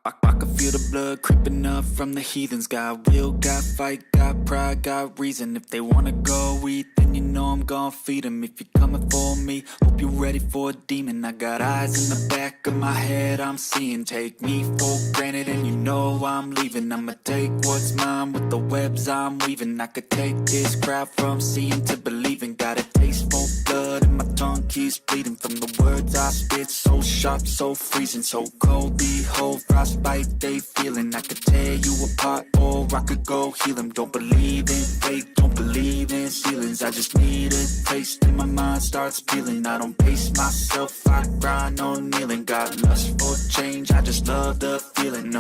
I can feel the blood creeping up from the heathens. Got will, got fight, got pride, got reason. If they wanna go eat, then you know I'm gon' feed them. If you're coming for me, hope you're ready for a demon. I got eyes in the back of my head, I'm seeing. Take me for granted and you know I'm leaving. I'ma take what's mine with the webs I'm weaving. I could take this crowd from seeing to believing. Got a taste for blood and my tongue keeps bleeding. From the words I spit, so sharp, so freezing. So cold, behold, frostbite they feeling. I could tear you apart or I could go heal them. Don't believe in fate, don't believe in ceilings. I just need a taste and my mind starts peeling. I don't pace myself, I grind on kneeling. Got lust for change, I just love the feeling.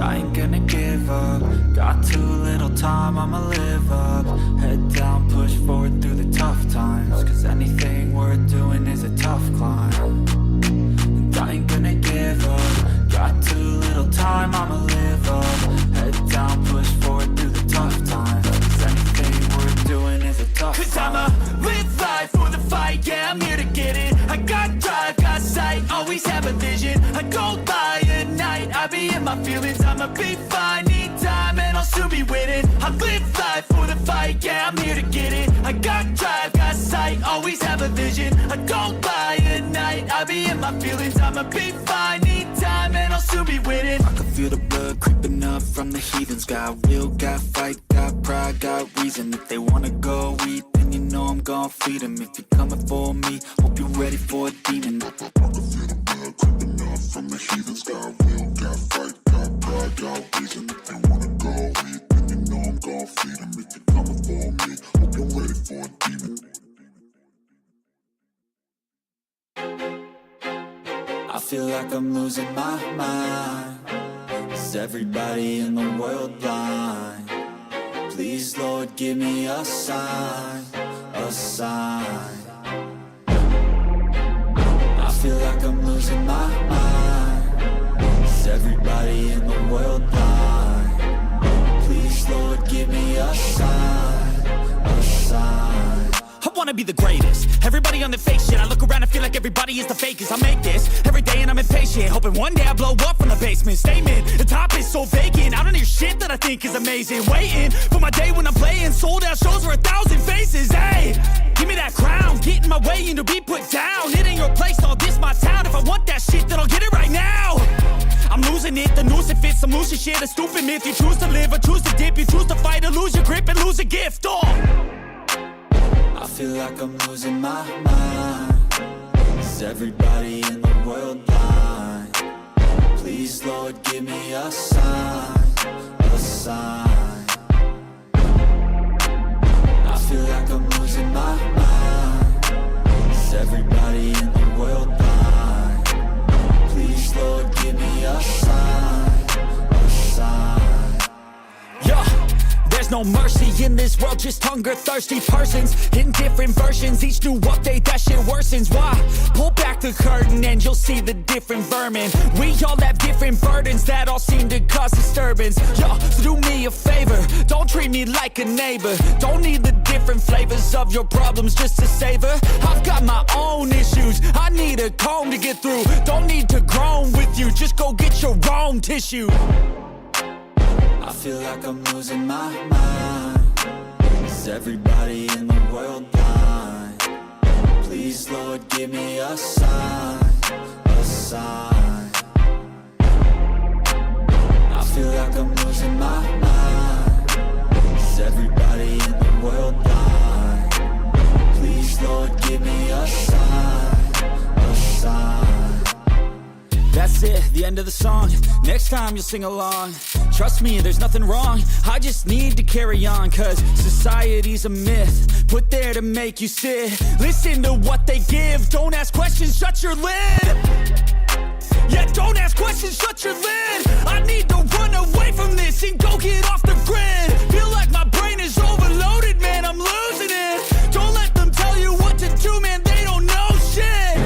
I ain't gonna give up. Got too little time, I'ma live up. Head down, push forward through the tough times. Cause anything worth doing is a tough climb. And I ain't gonna give up. Got too little time, I'ma live up. Head down, push forward through the tough times. Cause anything worth doing is a tough climb. Cause I'ma live life for the fight, yeah, I'm here to get it. I got drive, got sight, always have a vision. I go by at night, I be in my feelings. I'ma be fine, need time and I'll soon be winning. I live life for the fight, yeah, I'm here to get it. I got drive, got sight, always have a vision. I go by at night, I be in my feelings. I'ma be fine, need time and I'll soon be winning. I can feel the blood creeping up from the heathens. Got will, got fight, got pride, got reason. If they wanna go eat, then you know I'm gon' feed them. If you're coming for me, hope you're ready for a demon. I can feel the blood creeping up from the heathens. Got will, got fight, got pride, got reason. If they wanna go eat, then you know I'm gon' feed them. If you're coming for me, hope you're ready for a demon. I feel like I'm losing my mind. Is everybody in the world blind? Please, Lord, give me a sign, a sign. I feel like I'm losing my mind. Is everybody in the world blind? Please, Lord, give me a sign, a sign. I wanna be the greatest. Everybody on the fake shit. I look around and feel like everybody is the fakest. I make this every day and I'm impatient, hoping one day I blow up from the basement. Statement, the top is so vacant. I don't hear shit that I think is amazing. Waiting for my day when I'm playing sold out shows for 1,000 faces. Hey, give me that crown, get in my way and to be put down. It ain't your place, all this my town. If I want that shit, then I'll get it right now. I'm losing it, the noose it fits. I'm losing shit, a stupid myth. You choose to live or choose to dip. You choose to fight or lose your grip and lose a gift. I feel like I'm losing my mind. Is everybody in the world blind? Please, Lord, give me a sign, a sign. I feel like I'm losing my mind. Is everybody in the world blind? Please, Lord, give me a sign, a sign. Yeah. There's no mercy in this world, just hunger-thirsty persons in different versions. Each new update, that shit worsens. Why? Pull back the curtain and you'll see the different vermin. We all have different burdens that all seem to cause disturbance. Yo, so do me a favor, don't treat me like a neighbor. Don't need the different flavors of your problems just to savor. I've got my own issues, I need a comb to get through. Don't need to groan with you, just go get your own tissue. I feel like I'm losing my mind. Is everybody in the world blind? Please, Lord, give me a sign, a sign. I feel like I'm losing my mind. Is everybody in the world blind? Please, Lord, give me a sign, a sign. That's it, the end of the song. Next time you'll sing along. Trust me, there's nothing wrong. I just need to carry on. Cause society's a myth, put there to make you sit. Listen to what they give. Don't ask questions, shut your lid. Yeah, don't ask questions, shut your lid. I need to run away from this and go get off the grid. Feel like my brain is overloaded, man, I'm losing it. Don't let them tell you what to do, man, they don't know shit.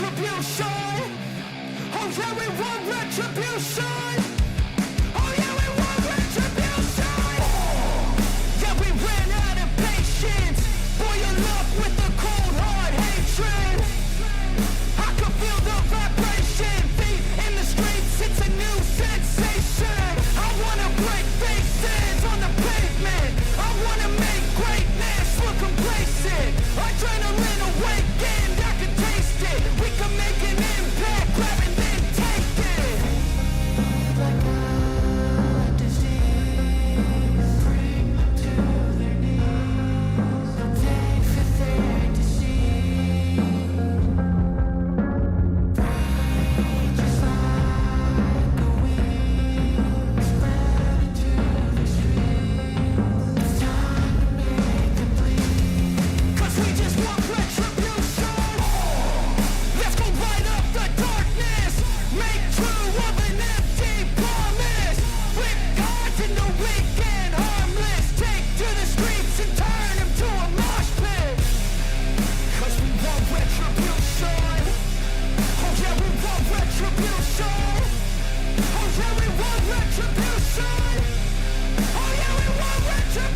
retribution. Oh yeah, we want retribution. Oh yeah, we want retribution. Yeah, we ran out of patience. Boil up with the cold hard hatred. I can feel the vibration. Feet in the streets, it's a new sensation. I wanna break faces on the pavement. I wanna make greatness look complacent. Adrenaline awakened, I can taste it. We can make an impact, grab and then take it. Like a disease, bring them to their knees. Take for their disease. Just like a weed, spread into the streets. It's time to make them bleed. 'Cause we just want retribution. Let's go light up the darkness. Make true of an empty promise. Rip gods into weak and harmless. Take to the streets and turn them to a mosh pit. 'Cause we want retribution. Oh yeah, we want retribution. Oh yeah, we want retribution. Oh yeah, we want retribution.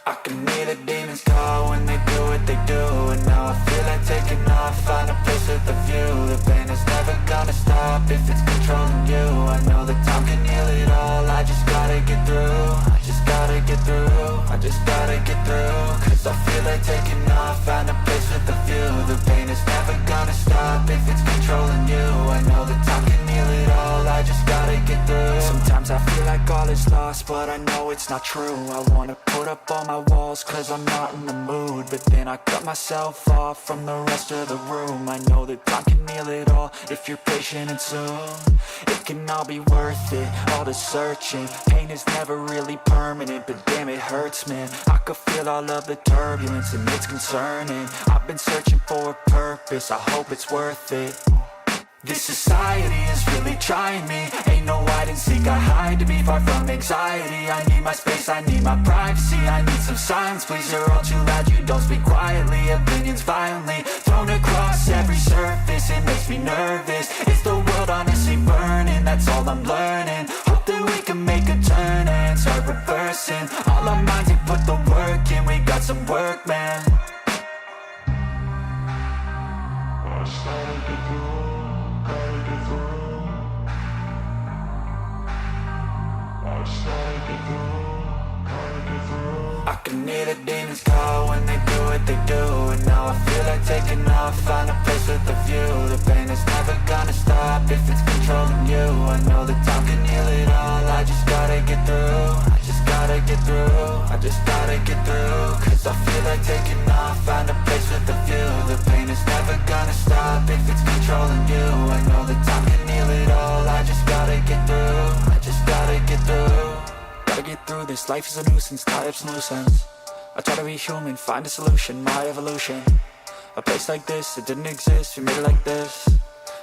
I can hear the demons call when they do what they do. And now I feel like taking off, find a place with a view. The pain is never gonna stop if it's controlling you. I know that time can heal it all, I just gotta get through. I just gotta get through, I just gotta get through. 'Cause I feel like taking off, find a place with a view. The pain is never gonna stop if it's controlling you. I know that time can heal it all, I just gotta get through. Sometimes I feel like all is lost, but I know it's not true. I wanna put up all my walls 'cause I'm not in the mood. But then I cut myself off from the rest of the room. I know that time can heal it all if you're patient and soon. It can all be worth it, all the searching. Pain is never really permanent, but damn it hurts, man. I could feel all of the turbulence and it's concerning. I've been searching for a purpose, I hope it's worth it. This society is really trying me. Ain't no hide and seek, I hide to be far from anxiety. I need my space, I need my privacy. I need some silence, please, you're all too loud. You don't speak quietly, opinions violently thrown across every surface. It makes me nervous. Is the world honestly burning? That's all I'm learning. Hope that we can make a turn and start reversing. All our minds, they put the work in. We got some work, man. I can hear the demons call when they do what they do. And now I feel like taking off, find a place with a view. The pain is never gonna stop if it's controlling you. I know that time can heal it all, I just gotta get through. I just gotta get through, I just gotta get through. 'Cause I feel like taking off, find a place with a view. The pain is never gonna stop if it's controlling you. I know that time can heal it all, I just gotta get through. I just gotta get through. Gotta get through this, life is a nuisance, tie up some loose ends. I try to be human, find a solution, my evolution. A place like this, it didn't exist, we made it like this.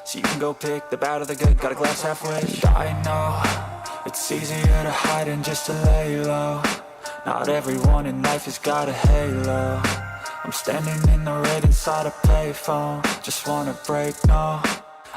So you can go pick the bad or the good, got a glass halfway. I know, it's easier to hide than just to lay low. Not everyone in life has got a halo. I'm standing in the red inside a payphone. Just wanna break, no.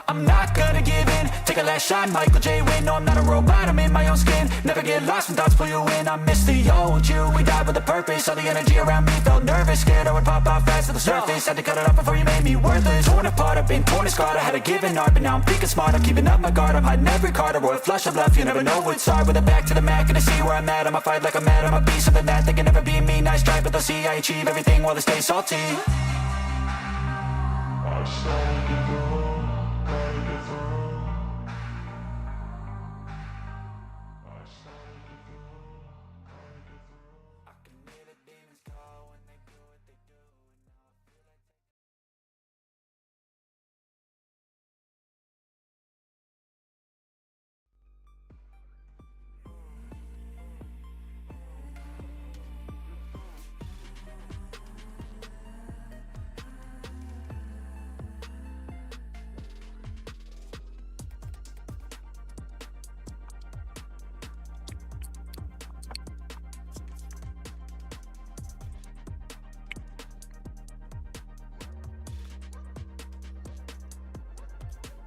I'm not gonna give in, take a last shot, Michael J. Win. No, I'm not a robot, I'm in my own skin. Never get lost when thoughts pull you in. I miss the old you, we died with a purpose. All the energy around me felt nervous, scared I would pop off fast to the surface. Had to cut it off before you made me worthless. Torn apart, I've been torn and scarred. I had a given art, but now I'm thinking smart. I'm keeping up my guard, I'm hiding every card. A royal flush of love, you never know what's hard. With a back to the mat, gonna see where I'm at. I'ma fight like I'm mad, I'ma be something that they can never be me. Nice try, but they'll see I achieve everything while they stay salty.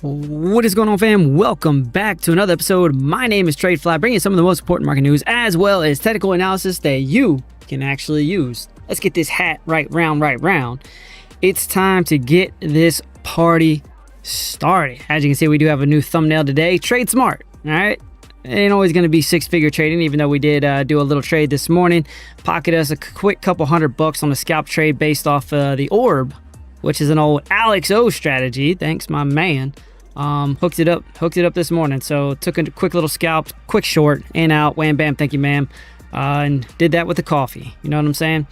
What is going on, fam? Welcome back to another episode. My name is TradeFly, bringing you some of the most important market news as well as technical analysis that you can actually use. Let's get this hat right round. It's time to get this party started. As you can see, we do have a new thumbnail today. Trade smart, all right? It ain't always going to be six-figure trading, even though we did do a little trade this morning. Pocket us a quick couple $100 on the scalp trade based off the orb, which is an old Alex O strategy. Thanks, my man. Hooked it up this morning. So took a quick little scalp, quick short, in out, wham bam, thank you ma'am, and did that with the coffee. You know what I'm saying?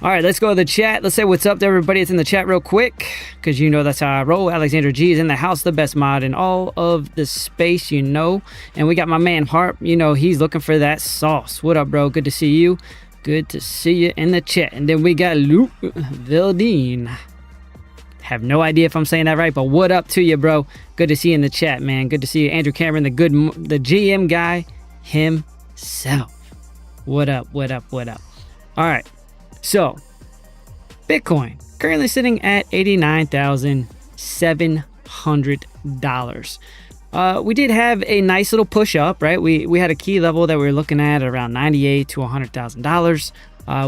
All right, let's go to the chat. Let's say what's up to everybody that's in the chat real quick, because you know that's how I roll. Alexander G is in the house, the best mod in all of the space, you know. And we got my man Harp, you know, he's looking for that sauce. What up, bro? Good to see you. Good to see you in the chat. And then we got Luke Vildine. Have no idea if I'm saying that right, but what up to you, bro? Good to see you in the chat, man. Good to see you, Andrew Cameron, the GM guy himself. What up? All right, so Bitcoin currently sitting at $89,700. We did have a nice little push up, right? We had a key level that we were looking at around $98,000 to $100,000.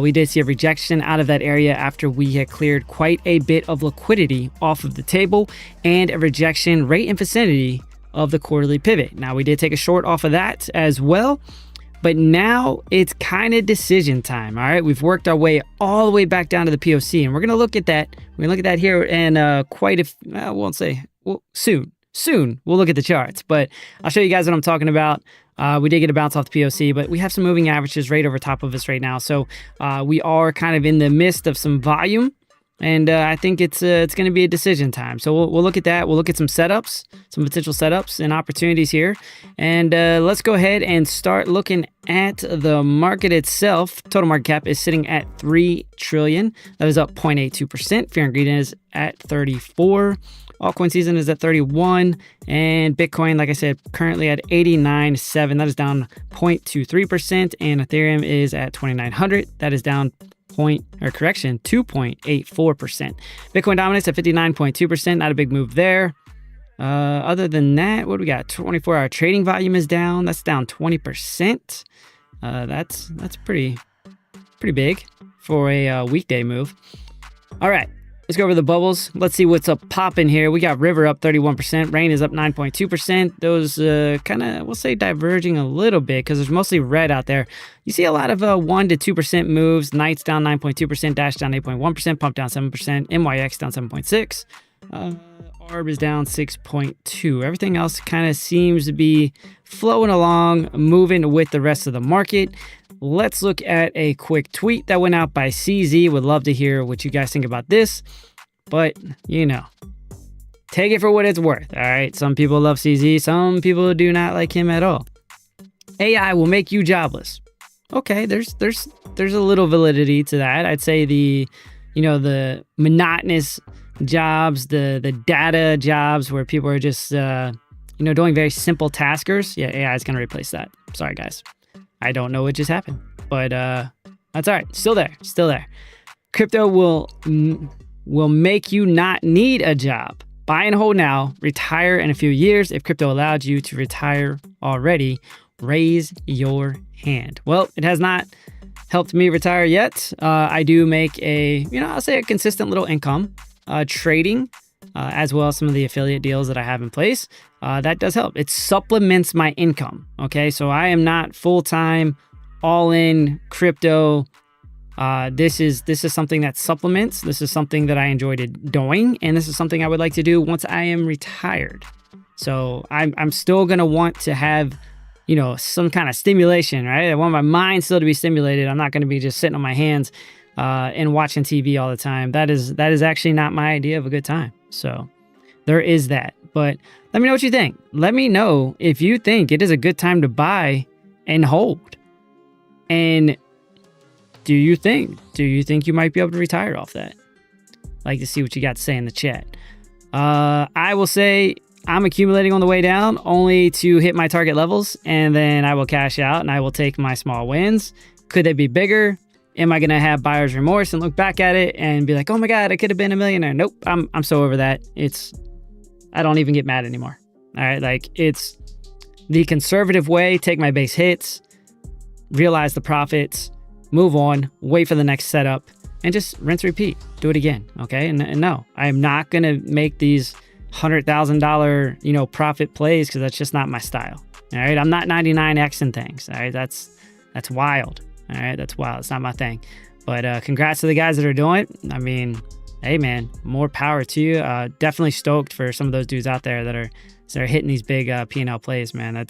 We did see a rejection out of that area after we had cleared quite a bit of liquidity off of the table and a rejection right in vicinity of the quarterly pivot. Now, we did take a short off of that as well, but now it's kind of decision time. All right, we've worked our way all the way back down to the POC, and we're going to look at that. We're going to look at that here and soon we'll look at the charts, but I'll show you guys what I'm talking about. We did get a bounce off the POC, but we have some moving averages right over top of us right now. So we are kind of in the midst of some volume, and I think it's going to be a decision time. So we'll look at that. We'll look at some setups, some potential setups and opportunities here. And let's go ahead and start looking at the market itself. Total market cap is sitting at $3 trillion. That is up 0.82%. Fear and greed is at 34. Altcoin season is at 31, and Bitcoin, like I said, currently at 89.7. That is down 0.23%, and Ethereum is at 2,900. That is down 2.84%. Bitcoin dominance at 59.2%. Not a big move there. Other than that, what do we got? 24-hour trading volume is down. That's down 20%. That's pretty big for a weekday move. All right. Let's go over the bubbles. Let's see what's up popping here. We got River up 31%. Rain is up 9.2%. Those kind of, we'll say, diverging a little bit because there's mostly red out there. You see a lot of 1 to 2% moves. Knights down 9.2%. Dash down 8.1%. Pump down 7%. MYX down 7.6%. ARB is down 6.2%. Everything else kind of seems to be flowing along, moving with the rest of the market. Let's look at a quick tweet that went out by CZ. Would love to hear what you guys think about this. But, you know, take it for what it's worth, all right? Some people love CZ. Some people do not like him at all. AI will make you jobless. Okay, there's a little validity to that. I'd say the monotonous jobs, the data jobs where people are just, doing very simple taskers. Yeah, AI is going to replace that. Sorry, guys. I don't know what just happened, but that's all right. Still there. Crypto will make you not need a job. Buy and hold now, retire in a few years. If crypto allowed you to retire already, raise your hand. Well, it has not helped me retire yet. I do make I'll say a consistent little income trading, as well as some of the affiliate deals that I have in place. That does help. It supplements my income. Okay, so I am not full-time, all-in crypto. This is something that supplements. This is something that I enjoyed doing, and this is something I would like to do once I am retired. So I'm still gonna want to have, some kind of stimulation, right? I want my mind still to be stimulated. I'm not gonna be just sitting on my hands and watching TV all the time. That is actually not my idea of a good time. So there is that. But let me know what you think. Let me know if you think it is a good time to buy and hold. And do you think you might be able to retire off that? I'd like to see what you got to say in the chat. I will say I'm accumulating on the way down only to hit my target levels, and then I will cash out and I will take my small wins. Could they be bigger? Am I going to have buyer's remorse and look back at it and be like, oh my God, I could have been a millionaire? Nope, I'm so over that. It's I don't even get mad anymore. All right, like it's the conservative way. Take my base hits, realize the profits, move on, wait for the next setup, and just rinse, repeat. Do it again, okay? And no, I am not gonna make these $100,000 profit plays because that's just not my style. All right, I'm not 99xing things. All right, that's wild. All right, that's wild. It's not my thing. But congrats to the guys that are doing it. I mean, hey man, more power to you. Definitely stoked for some of those dudes out there that are hitting these big P&L plays, man.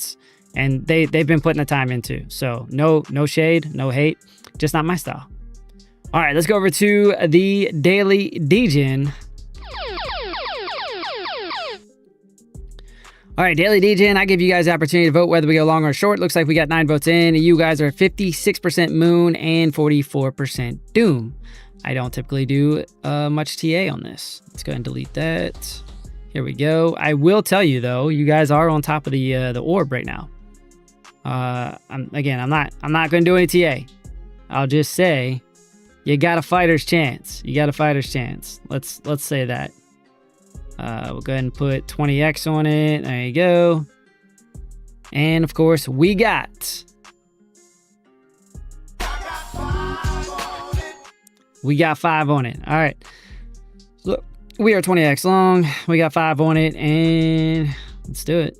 And they've been putting the time into. So no shade, no hate, just not my style. All right, let's go over to the daily DGen. All right, daily DGen, I give you guys the opportunity to vote whether we go long or short. Looks like we got 9 votes in. You guys are 56% Moon and 44% Doom. I don't typically do much TA on this. Let's go ahead and delete that. Here we go. I will tell you though, you guys are on top of the orb right now. I'm not going to do any TA. I'll just say you got a fighter's chance. You got a fighter's chance. Let's say that. We'll go ahead and put 20x on it. There you go. And of course, we got 5 on it. All right. Look, we are 20x long. We got 5 on it, and let's do it.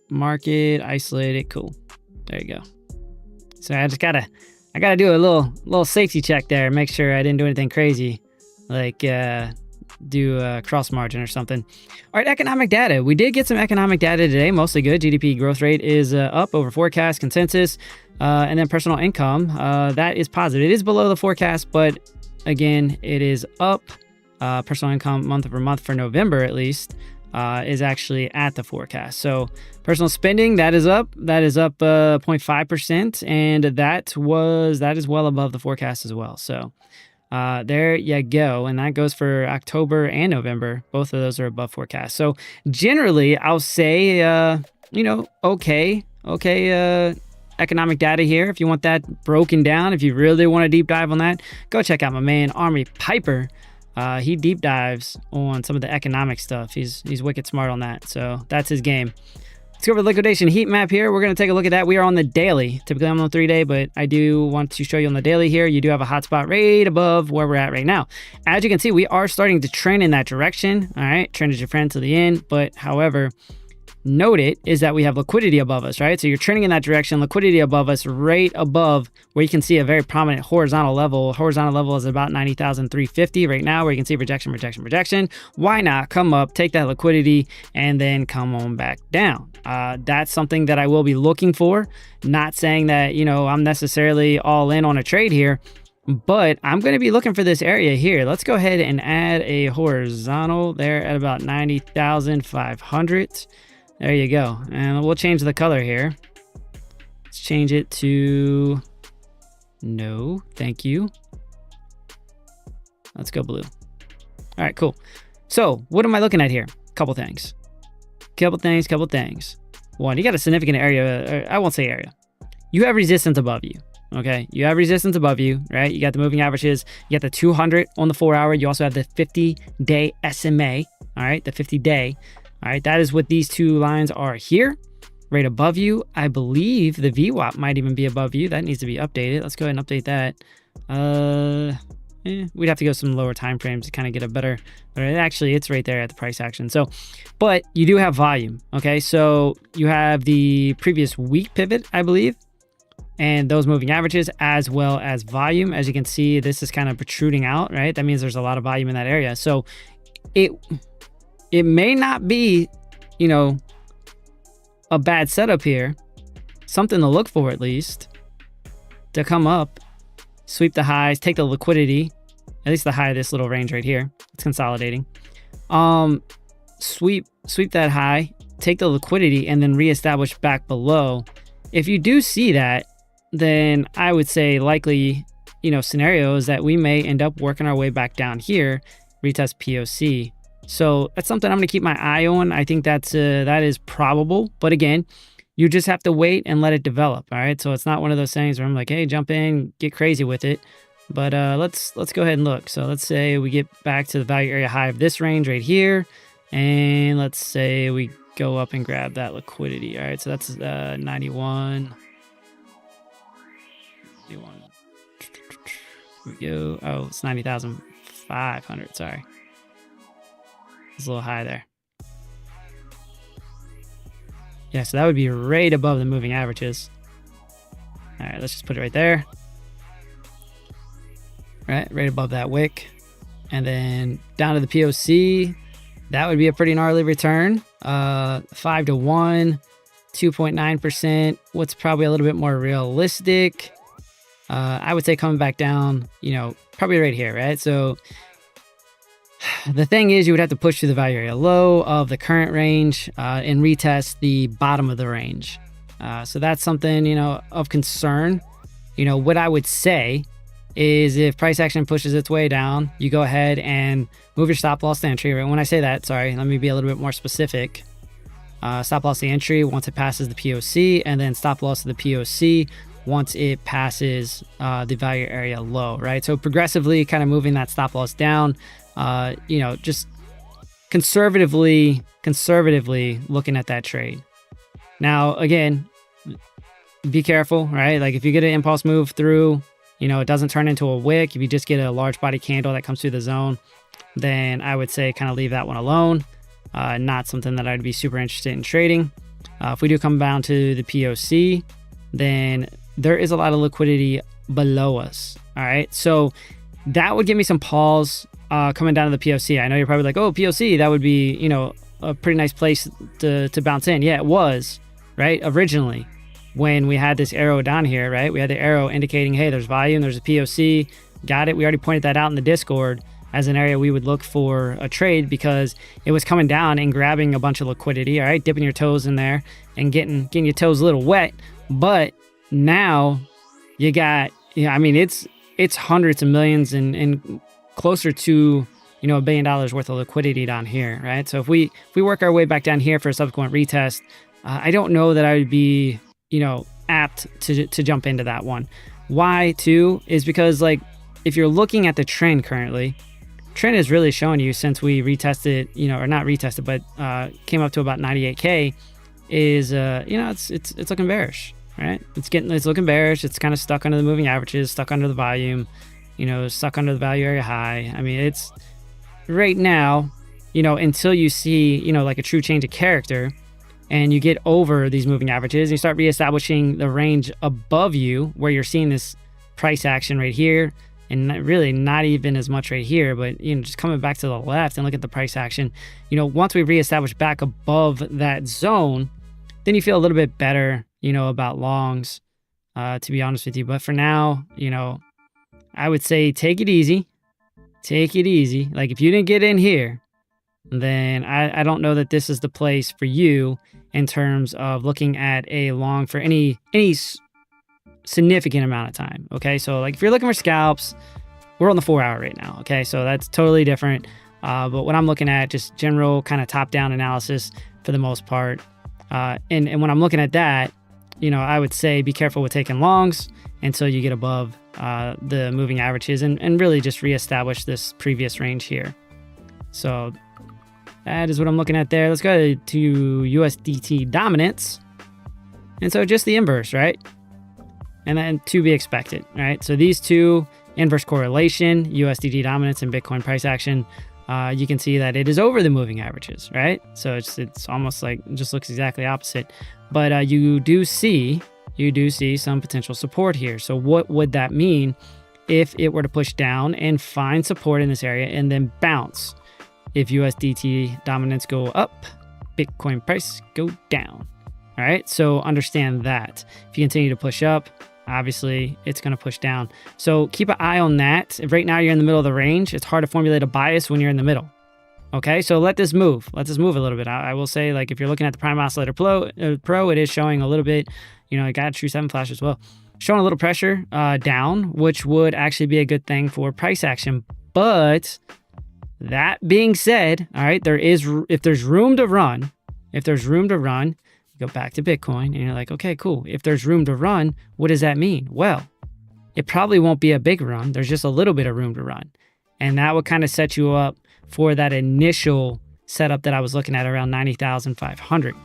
Mark it, isolate it. Cool. There you go. So I gotta do a little safety check there. Make sure I didn't do anything crazy, like do a cross margin or something. All right, economic data. We did get some economic data today, mostly good. GDP growth rate is up over forecast consensus, and then personal income, that is positive. It is below the forecast, but again, it is up. Personal income month over month for November at least is actually at the forecast. So personal spending, that is up 0.5%, and that is well above the forecast as well. So there you go. And that goes for October and November. Both of those are above forecast. So generally, I'll say, okay, economic data here. If you want that broken down, if you really want to deep dive on that, go check out my man, Army Piper. He deep dives on some of the economic stuff. He's wicked smart on that. So that's his game. Let's go over the liquidation heat map here. We're going to take a look at that. We are on the daily. Typically, I'm on the 3-day, but I do want to show you on the daily here. You do have a hot spot right above where we're at right now. As you can see, we are starting to trend in that direction. All right, trend is your friend to the end. But however, note it is that we have liquidity above us, right? So you're trending in that direction, liquidity above us, right above where you can see a very prominent horizontal level. Horizontal level is about 90,350 right now, where you can see rejection. Why not come up, take that liquidity, and then come on back down? That's something that I will be looking for. Not saying that, I'm necessarily all in on a trade here, but I'm going to be looking for this area here. Let's go ahead and add a horizontal there at about 90,500. There you go. And we'll change the color here. Let's change it to no, thank you. Let's go blue. All right, cool. So what am I looking at here? Couple things. One, you got a significant area. I won't say area. You have resistance above you. Okay, you have resistance above you, right? You got the moving averages. You got the 200 on the 4-hour. You also have the 50-day SMA. All right, the 50-day. All right, that is what these two lines are here, right above you. I believe the VWAP might even be above you. That needs to be updated. Let's go ahead and update that. We'd have to go some lower time frames to kind of get a better, but actually it's right there at the price action. So, but you do have volume. Okay, so you have the previous week pivot, I believe, and those moving averages as well as volume. As you can see, this is kind of protruding out, right? That means there's a lot of volume in that area. So it may not be, a bad setup here. Something to look for at least. To come up, sweep the highs, take the liquidity. At least the high of this little range right here. It's consolidating. Sweep that high, take the liquidity, and then reestablish back below. If you do see that, then I would say likely, scenario is that we may end up working our way back down here, retest POC. So that's something I'm going to keep my eye on. I think that is probable. But again, you just have to wait and let it develop. All right. So it's not one of those things where I'm like, hey, jump in, get crazy with it. But let's go ahead and look. So let's say we get back to the value area high of this range right here. And let's say we go up and grab that liquidity. All right, so that's 91. 91. Here we go. Oh, it's 90,500. Sorry. It's a little high there. Yeah, so that would be right above the moving averages. All right, let's just put it right there. Right above that wick. And then down to the POC, that would be a pretty gnarly return. 5 to 1, 2.9%. What's probably a little bit more realistic? I would say coming back down, probably right here, right? So the thing is, you would have to push through the value area low of the current range and retest the bottom of the range. So that's something, of concern. What I would say is if price action pushes its way down, you go ahead and move your stop loss to entry. Right? When I say that, sorry, let me be a little bit more specific. Stop loss to entry once it passes the POC, and then stop loss to the POC once it passes the value area low, right? So progressively kind of moving that stop loss down, just conservatively looking at that trade. Now, again, be careful, right? Like if you get an impulse move through, it doesn't turn into a wick. If you just get a large body candle that comes through the zone, then I would say kind of leave that one alone. Not something that I'd be super interested in trading. If we do come down to the POC, then there is a lot of liquidity below us. All right. So that would give me some pause coming down to the POC. I know you're probably like, oh, POC, that would be, a pretty nice place to bounce in. Yeah, it was, right? Originally, when we had this arrow down here, right? We had the arrow indicating, hey, there's volume, there's a POC. Got it. We already pointed that out in the Discord as an area we would look for a trade because it was coming down and grabbing a bunch of liquidity, all right? Dipping your toes in there and getting your toes a little wet. But now you got, it's hundreds of millions and closer to, $1 billion worth of liquidity down here, right? So if we work our way back down here for a subsequent retest, I don't know that I would be, apt to jump into that one. Why too is because if you're looking at the trend currently, trend is really showing you since we retested, or not retested, but came up to about 98K is, it's looking bearish, right? It's looking bearish. It's kind of stuck under the moving averages, stuck under the volume, stuck under the value area high. It's right now, until you see, like a true change of character and you get over these moving averages, you start reestablishing the range above you where you're seeing this price action right here and really not even as much right here, but just coming back to the left and look at the price action, once we reestablish back above that zone, then you feel a little bit better, about longs, to be honest with you. But for now, I would say take it easy. Like if you didn't get in here, then I don't know that this is the place for you in terms of looking at a long for any significant amount of time. Okay, so if you're looking for scalps, we're on the 4 hour right now. Okay, so that's totally different. But what I'm looking at, just general kind of top down analysis for the most part. And when I'm looking at that, I would say be careful with taking longs until you get above the moving averages and really just reestablish this previous range here. So that is what I'm looking at there. Let's go to USDT dominance. And so just the inverse, right? And then to be expected, right? So these two, inverse correlation, USDT dominance and Bitcoin price action, you can see that it is over the moving averages, right? So it's almost like it just looks exactly opposite. But you do see some potential support here. So what would that mean if it were to push down and find support in this area and then bounce? If USDT dominance go up, Bitcoin price go down. All right, so understand that. If you continue to push up, obviously it's going to push down. So keep an eye on that. If right now you're in the middle of the range, it's hard to formulate a bias when you're in the middle. Okay, so let this move. Let this move a little bit. I will say, if you're looking at the Prime Oscillator Pro, it is showing a little bit, it got a true 7 flash as well. Showing a little pressure down, which would actually be a good thing for price action. But that being said, all right, if there's room to run, you go back to Bitcoin and you're like, okay, cool. If there's room to run, what does that mean? Well, it probably won't be a big run. There's just a little bit of room to run. And that would kind of set you up for that initial setup that I was looking at around 90,500.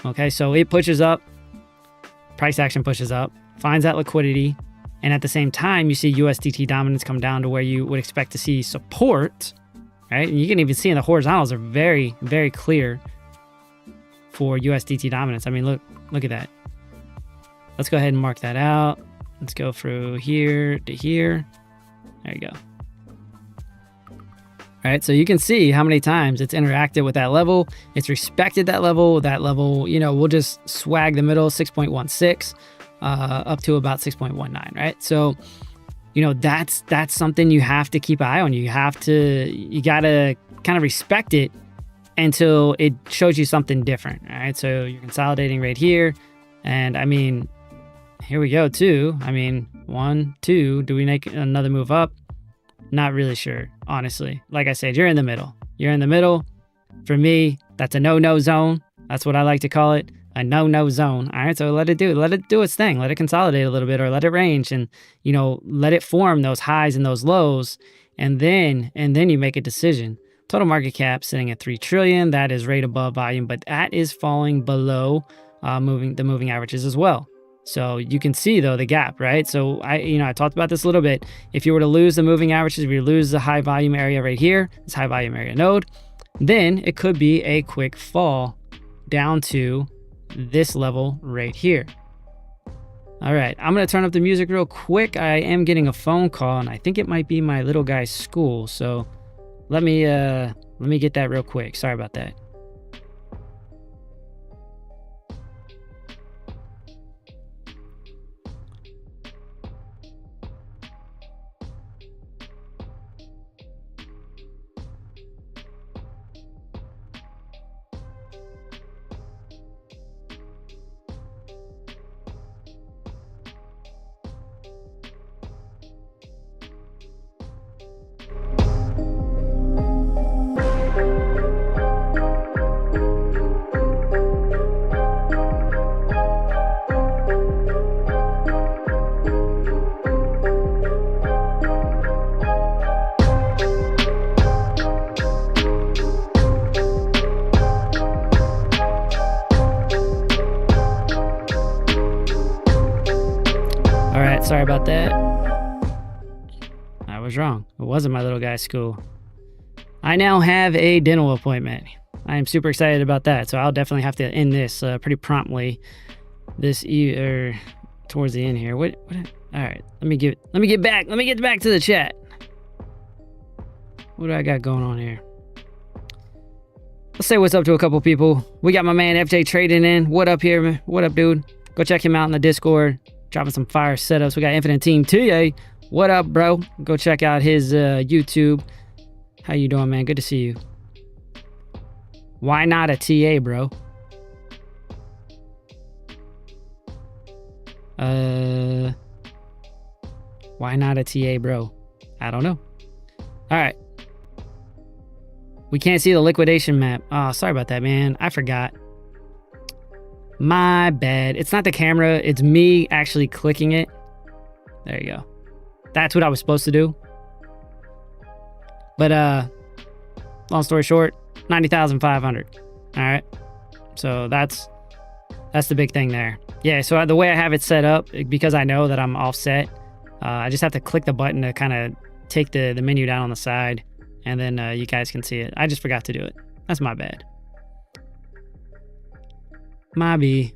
Okay, so it pushes up, price action pushes up, finds that liquidity, and at the same time, you see USDT dominance come down to where you would expect to see support, right? And you can even see in the horizontals are very, very clear for USDT dominance. I mean, look at that. Let's go ahead and mark that out. Let's go through here to here. There you go. All right, so you can see how many times it's interacted with that level. It's respected that level. That level, you know, we'll just swag the middle, 6.16, up to about 6.19, right? So, you know, that's something you have to keep an eye on. You gotta kind of respect it until it shows you something different, all right? So you're consolidating right here. And I mean, here we go too. I mean, 1, 2, do we make another move up? Not really sure, honestly. Like I said, you're in the middle. You're in the middle. For me, that's a no-no zone. That's what I like to call it, a no-no zone. All right, so let it do its thing. Let it consolidate a little bit, or let it range, and, you know, let it form those highs and those lows, and then you make a decision. Total market cap sitting at 3 trillion. That is right above volume, but that is falling below the moving averages as well. So you can see though the gap, right? So I talked about this a little bit. If you were to lose the moving averages, if you lose the high volume area right here, this high volume area node, then it could be a quick fall down to this level right here. All right, I'm gonna turn up the music real quick. I am getting a phone call, and I think it might be my little guy's school. So let me get that real quick. Sorry about that. Sorry about that. I was wrong. It wasn't my little guy's school. I now have a dental appointment. I am super excited about that. So I'll definitely have to end this pretty promptly. Towards the end here. What? All right. Let me get back. Let me get back to the chat. What do I got going on here? Let's say what's up to a couple people. We got my man FJ trading in. What up here, man? What up, dude? Go check him out in the Discord. Dropping some fire setups. We got Infinite Team TA. What up, bro? Go check out his YouTube. How you doing, man? Good to see you. Why not a TA, bro? Why not a TA, bro? I don't know. All right. We can't see the liquidation map. Oh, sorry about that, man. I forgot. My bad. It's not the camera. It's me actually clicking it. There you go. That's what I was supposed to do. But long story short, 90,500. All right. So that's the big thing there. Yeah. So the way I have it set up, because I know that I'm offset, I just have to click the button to kind of take the menu down on the side, and then you guys can see it. I just forgot to do it. That's my bad. My B.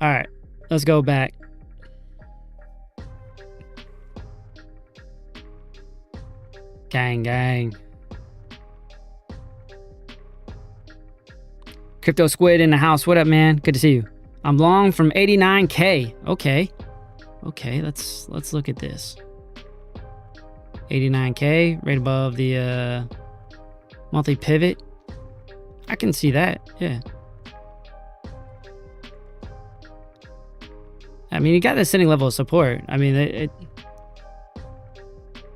All right, let's go back. Gang. Crypto Squid in the house. What up, man? Good to see you. I'm long from 89K. Okay, let's look at this. 89K, right above the monthly pivot. I can see that, yeah. I mean, you got the ascending level of support. I mean,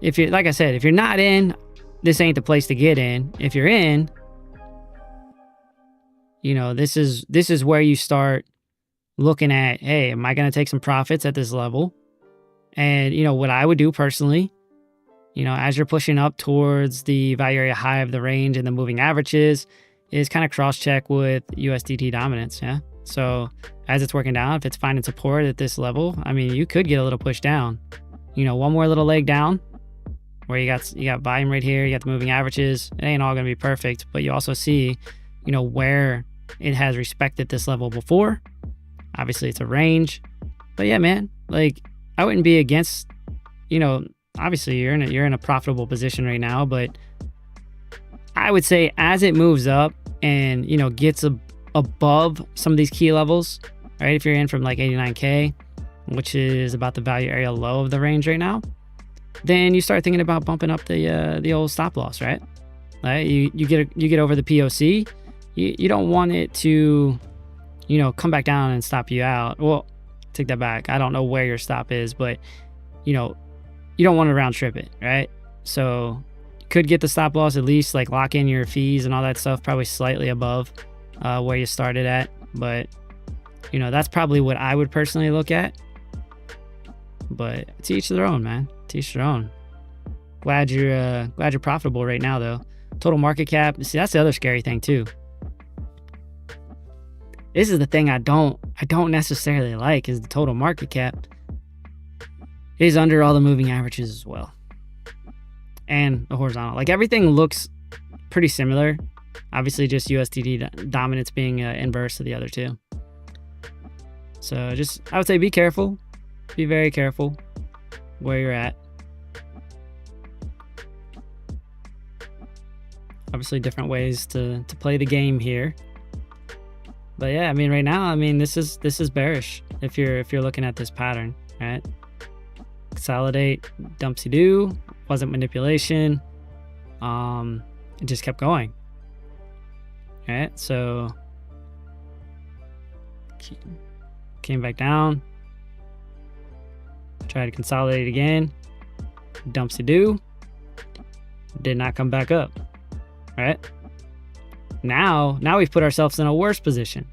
if you, like I said, if you're not in, this ain't the place to get in. If you're in, you know, this is where you start looking at, hey, am I going to take some profits at this level? And, you know, what I would do personally, you know, as you're pushing up towards the value area high of the range and the moving averages, is kind of cross-check with USDT dominance, yeah? So as it's working down, if it's finding support at this level, I mean, you could get a little push down. You know, one more little leg down where you got volume right here, you got the moving averages. It ain't all gonna be perfect, but you also see, you know, where it has respected this level before. Obviously, it's a range. But yeah, man, like, I wouldn't be against, you know, obviously you're in a profitable position right now, but I would say as it moves up and, you know, gets above some of these key levels, right? If you're in from like 89K, which is about the value area low of the range right now, then you start thinking about bumping up the old stop loss, right? Right? You get over the POC. You don't want it to, you know, come back down and stop you out. Well, take that back. I don't know where your stop is, but, you know, you don't want to round trip it, right? So you could get the stop loss, at least like lock in your fees and all that stuff, probably slightly above where you started at. But, you know, that's probably what I would personally look at. But to each their own, man. To each their own. Glad you're profitable right now, though. Total market cap. See, that's the other scary thing too. This is the thing I don't necessarily like, is the total market cap is under all the moving averages as well, and the horizontal. Like, everything looks pretty similar. Obviously, just USDT dominance being inverse to the other two. So just, I would say, be careful. Be very careful where you're at. Obviously, different ways to play the game here. But yeah, I mean, right now, I mean, this is bearish if you're looking at this pattern, right? Consolidate, dumpsy-doo, wasn't manipulation. It just kept going. Right? So came back down. Tried to consolidate again. Dumpsy-doo. Did not come back up. Right? Now we've put ourselves in a worse position.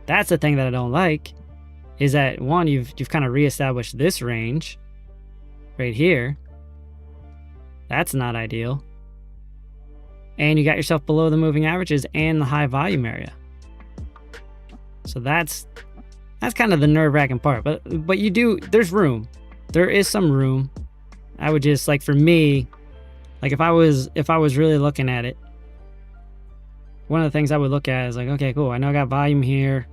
That's the thing that I don't like, is that, one, you've kind of reestablished this range right here. That's not ideal. And you got yourself below the moving averages and the high volume area. So that's kind of the nerve-wracking part. But there's room. There is some room. I would just, like, for me, like, if I was really looking at it, one of the things I would look at is like, okay, cool. I know I got volume here.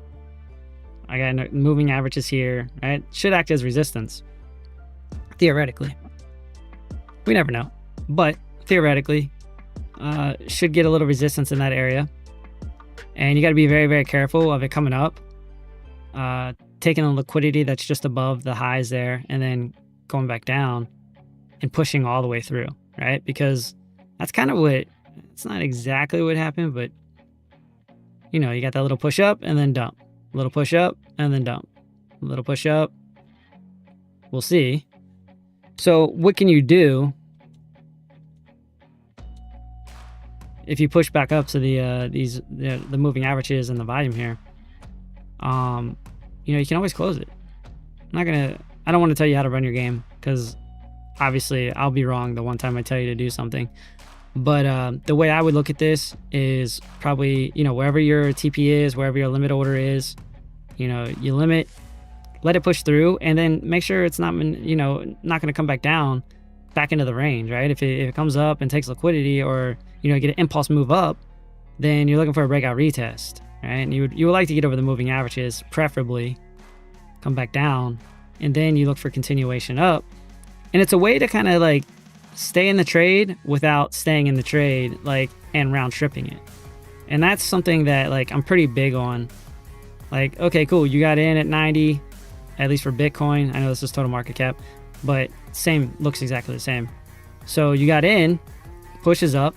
I got moving averages here, right? Should act as resistance. Theoretically. We never know. But theoretically, should get a little resistance in that area. And you got to be very, very careful of it coming up. Taking the liquidity that's just above the highs there and then going back down and pushing all the way through, right? Because that's kind of what, it's not exactly what happened, but, you know, you got that little push up and then dump. A little push up and then dump. A little push up. We'll see. So what can you do if you push back up to the moving averages and the volume here? You know, you can always close it. I don't want to tell you how to run your game, because obviously I'll be wrong the one time I tell you to do something. But the way I would look at this is probably, you know, wherever your TP is, wherever your limit order is, you know, you limit, let it push through, and then make sure it's not, you know, not going to come back down, back into the range, right? If it comes up and takes liquidity, or, you know, get an impulse move up, then you're looking for a breakout retest, right? And you would like to get over the moving averages, preferably come back down, and then you look for continuation up. And it's a way to kind of like stay in the trade without staying in the trade, like, and round tripping it. And that's something that, like, I'm pretty big on. Like, okay, cool, you got in at 90, at least for Bitcoin. I know this is total market cap, but same, looks exactly the same. So you got in, pushes up,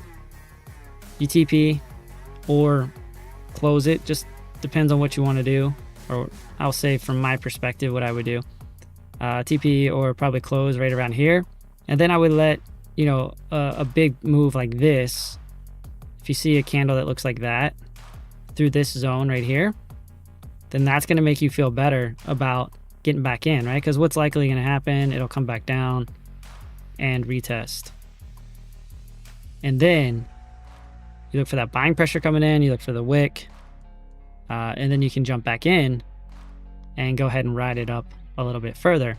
you TP or close it, just depends on what you want to do. Or I'll say from my perspective what I would do. TP or probably close right around here. And then I would let, you know, a big move like this, if you see a candle that looks like that through this zone right here, then that's going to make you feel better about getting back in, right? Because what's likely going to happen, it'll come back down and retest. And then You look for that buying pressure coming in, you look for the wick, and then you can jump back in and go ahead and ride it up a little bit further.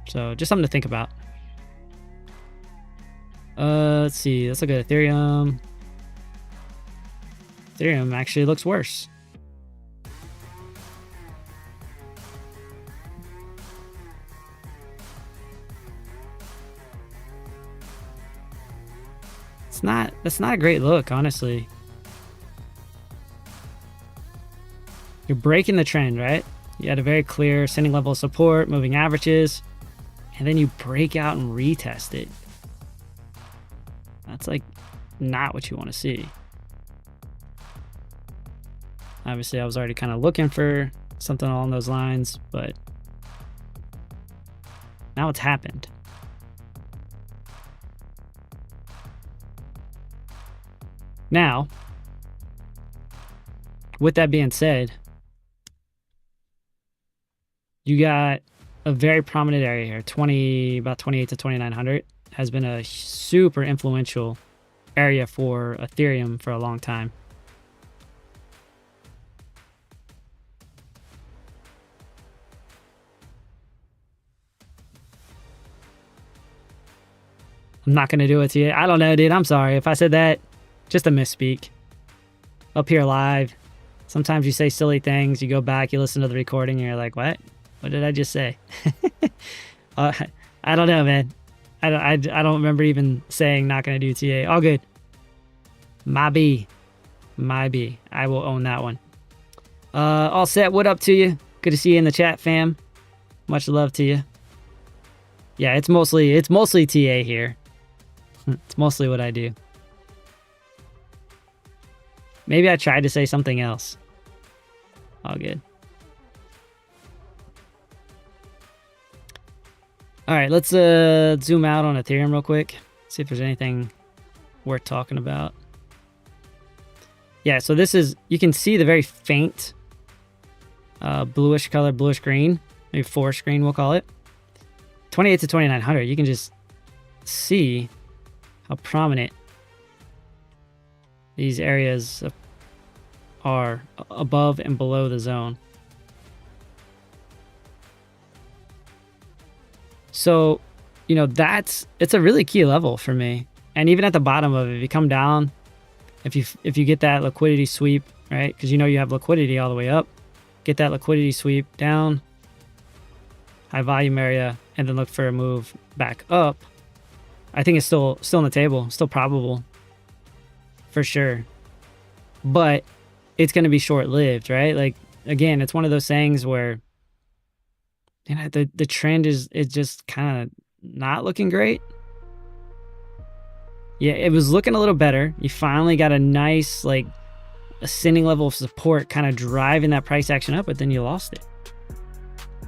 So just something to think about. Let's see. Let's look at Ethereum. Ethereum actually looks worse. That's not a great look, honestly. You're breaking the trend, right? You had a very clear ascending level of support, moving averages, and then you break out and retest it. That's like not what you want to see. Obviously, I was already kind of looking for something along those lines, but now it's happened. Now, with that being said, you got a very prominent area here. About 28 to 2900 has been a super influential area for Ethereum for a long time. I'm not going to do it to you. I don't know, dude. I'm sorry if I said that. Just a misspeak. Up here live, sometimes you say silly things. You go back, you listen to the recording, and you're like, what? What did I just say? I don't know, man. I don't remember even saying not going to do TA. All good. My B. I will own that one. All set. What up to you? Good to see you in the chat, fam. Much love to you. Yeah, it's mostly TA here. It's mostly what I do. Maybe I tried to say something else. All good. All right, let's zoom out on Ethereum real quick. See if there's anything worth talking about. Yeah, so this is, you can see the very faint bluish color, bluish green, maybe forest green we'll call it. 28 to 2900, you can just see how prominent these areas are above and below the zone. So, you know, it's a really key level for me. And even at the bottom of it, if you come down, if you get that liquidity sweep, right? Because you know you have liquidity all the way up. Get that liquidity sweep down, high volume area, and then look for a move back up. I think it's still on the table, still probable, for sure. But it's going to be short-lived, right? Like, again, it's one of those things where, you know, the trend is just kind of not looking great. Yeah, it was looking a little better. You finally got a nice, like, ascending level of support kind of driving that price action up, but then you lost it,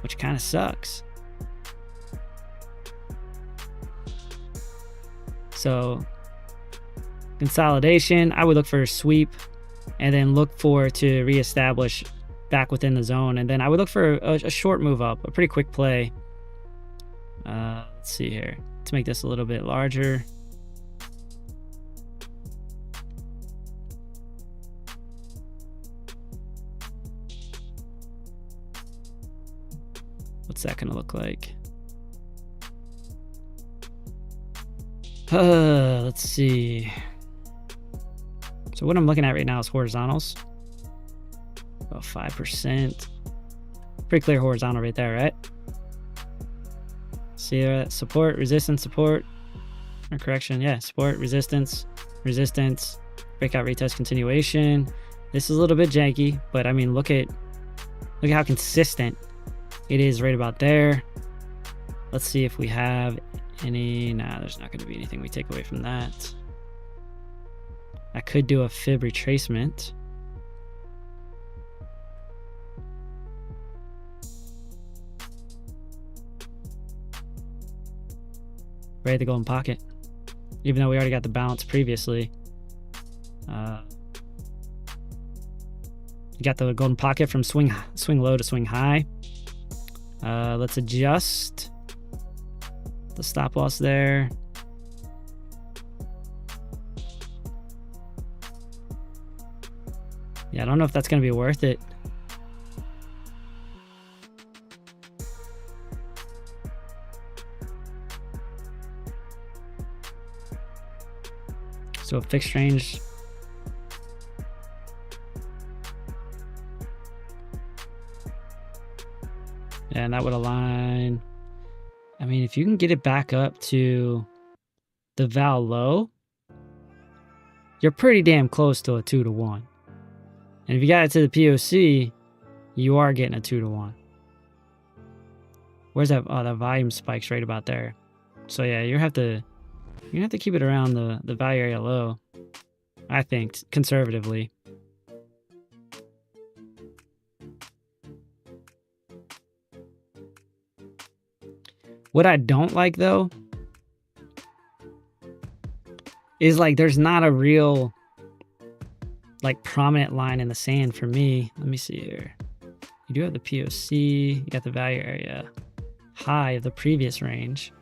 which kind of sucks. So consolidation, I would look for a sweep and then look for to reestablish back within the zone. And then I would look for a short move up, a pretty quick play. Let's see here. Let's make this a little bit larger. What's that going to look like? Let's see. So what I'm looking at right now is horizontals. About 5%. Pretty clear horizontal right there, right? See that? Support, resistance, support. Or correction, yeah. Support, resistance, resistance. Breakout, retest, continuation. This is a little bit janky, but I mean, look at how consistent it is right about there. Let's see if we have any. Nah, there's not going to be anything we take away from that. I could do a fib retracement. Right, the golden pocket. Even though we already got the bounce previously. You got the golden pocket from swing low to swing high. Let's adjust the stop loss there. Yeah, I don't know if that's going to be worth it. So a fixed range. And that would align. I mean, if you can get it back up to the val low, you're pretty damn close to a 2-to-1. And if you got it to the POC, you are getting a 2-to-1. Where's that? Oh, that volume spike's right about there. So yeah, you're gonna have to keep it around the value area low, I think, conservatively. What I don't like though is like there's not a real like prominent line in the sand for me. Let me see here. You do have the POC, you got the value area high of the previous range.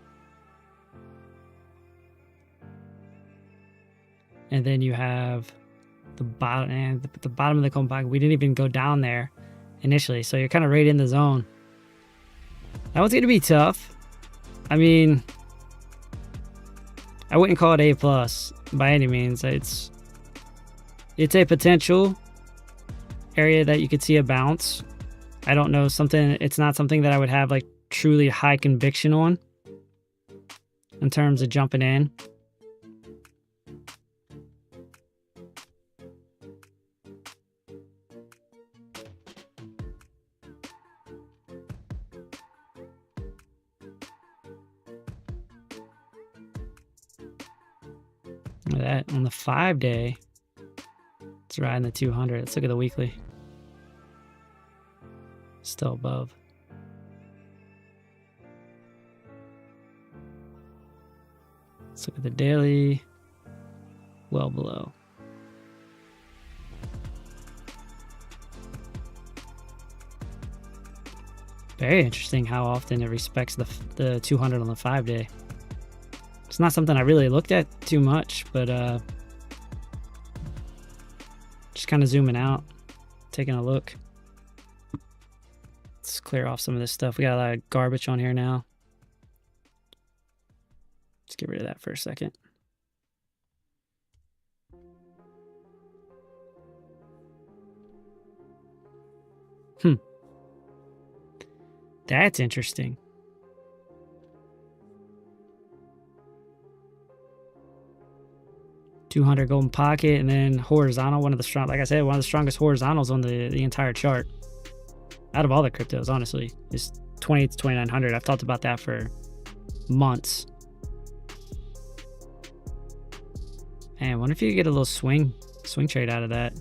And then you have the bottom and the bottom of the Kombag. We didn't even go down there initially, so you're kind of right in the zone. That one's gonna be tough. I mean, I wouldn't call it A+ by any means. It's a potential area that you could see a bounce. I don't know, it's not something that I would have like truly high conviction on in terms of jumping in. Look at that on the 5-day. It's riding the 200. Let's look at the weekly. Still above. Let's look at the daily. Well below. Very interesting how often it respects the 200 on the 5-day. It's not something I really looked at too much, but just kind of zooming out, taking a look. Let's clear off some of this stuff. We got a lot of garbage on here now. Let's get rid of that for a second. That's interesting. $200 golden pocket, and then horizontal, one of the strongest horizontals on the entire chart out of all the cryptos, honestly, is 28 to 2900. I've talked about that for months. Man, I wonder if you could get a little swing trade out of that.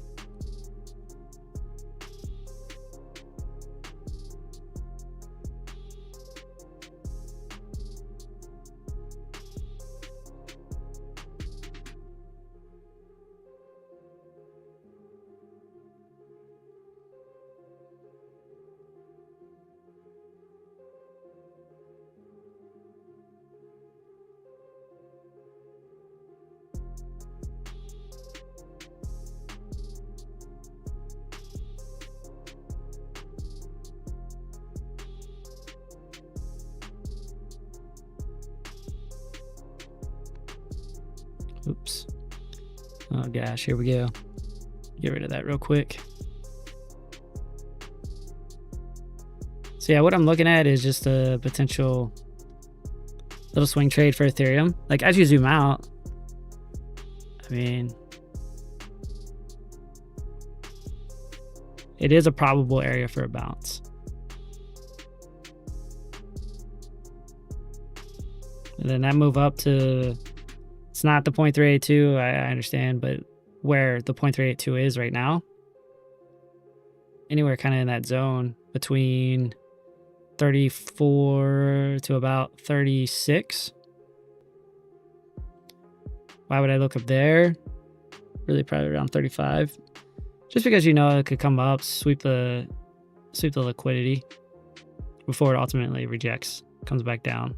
Oops. Oh gosh, here we go. Get rid of that real quick. So yeah, what I'm looking at is just a potential little swing trade for Ethereum. Like as you zoom out, I mean, it is a probable area for a bounce. And then that move up to, it's not the 0.382, I understand, but where the 0.382 is right now, anywhere kind of in that zone between 34 to about 36. Why would I look up there? Really probably around 35. Just because you know it could come up, sweep the liquidity before it ultimately rejects, comes back down.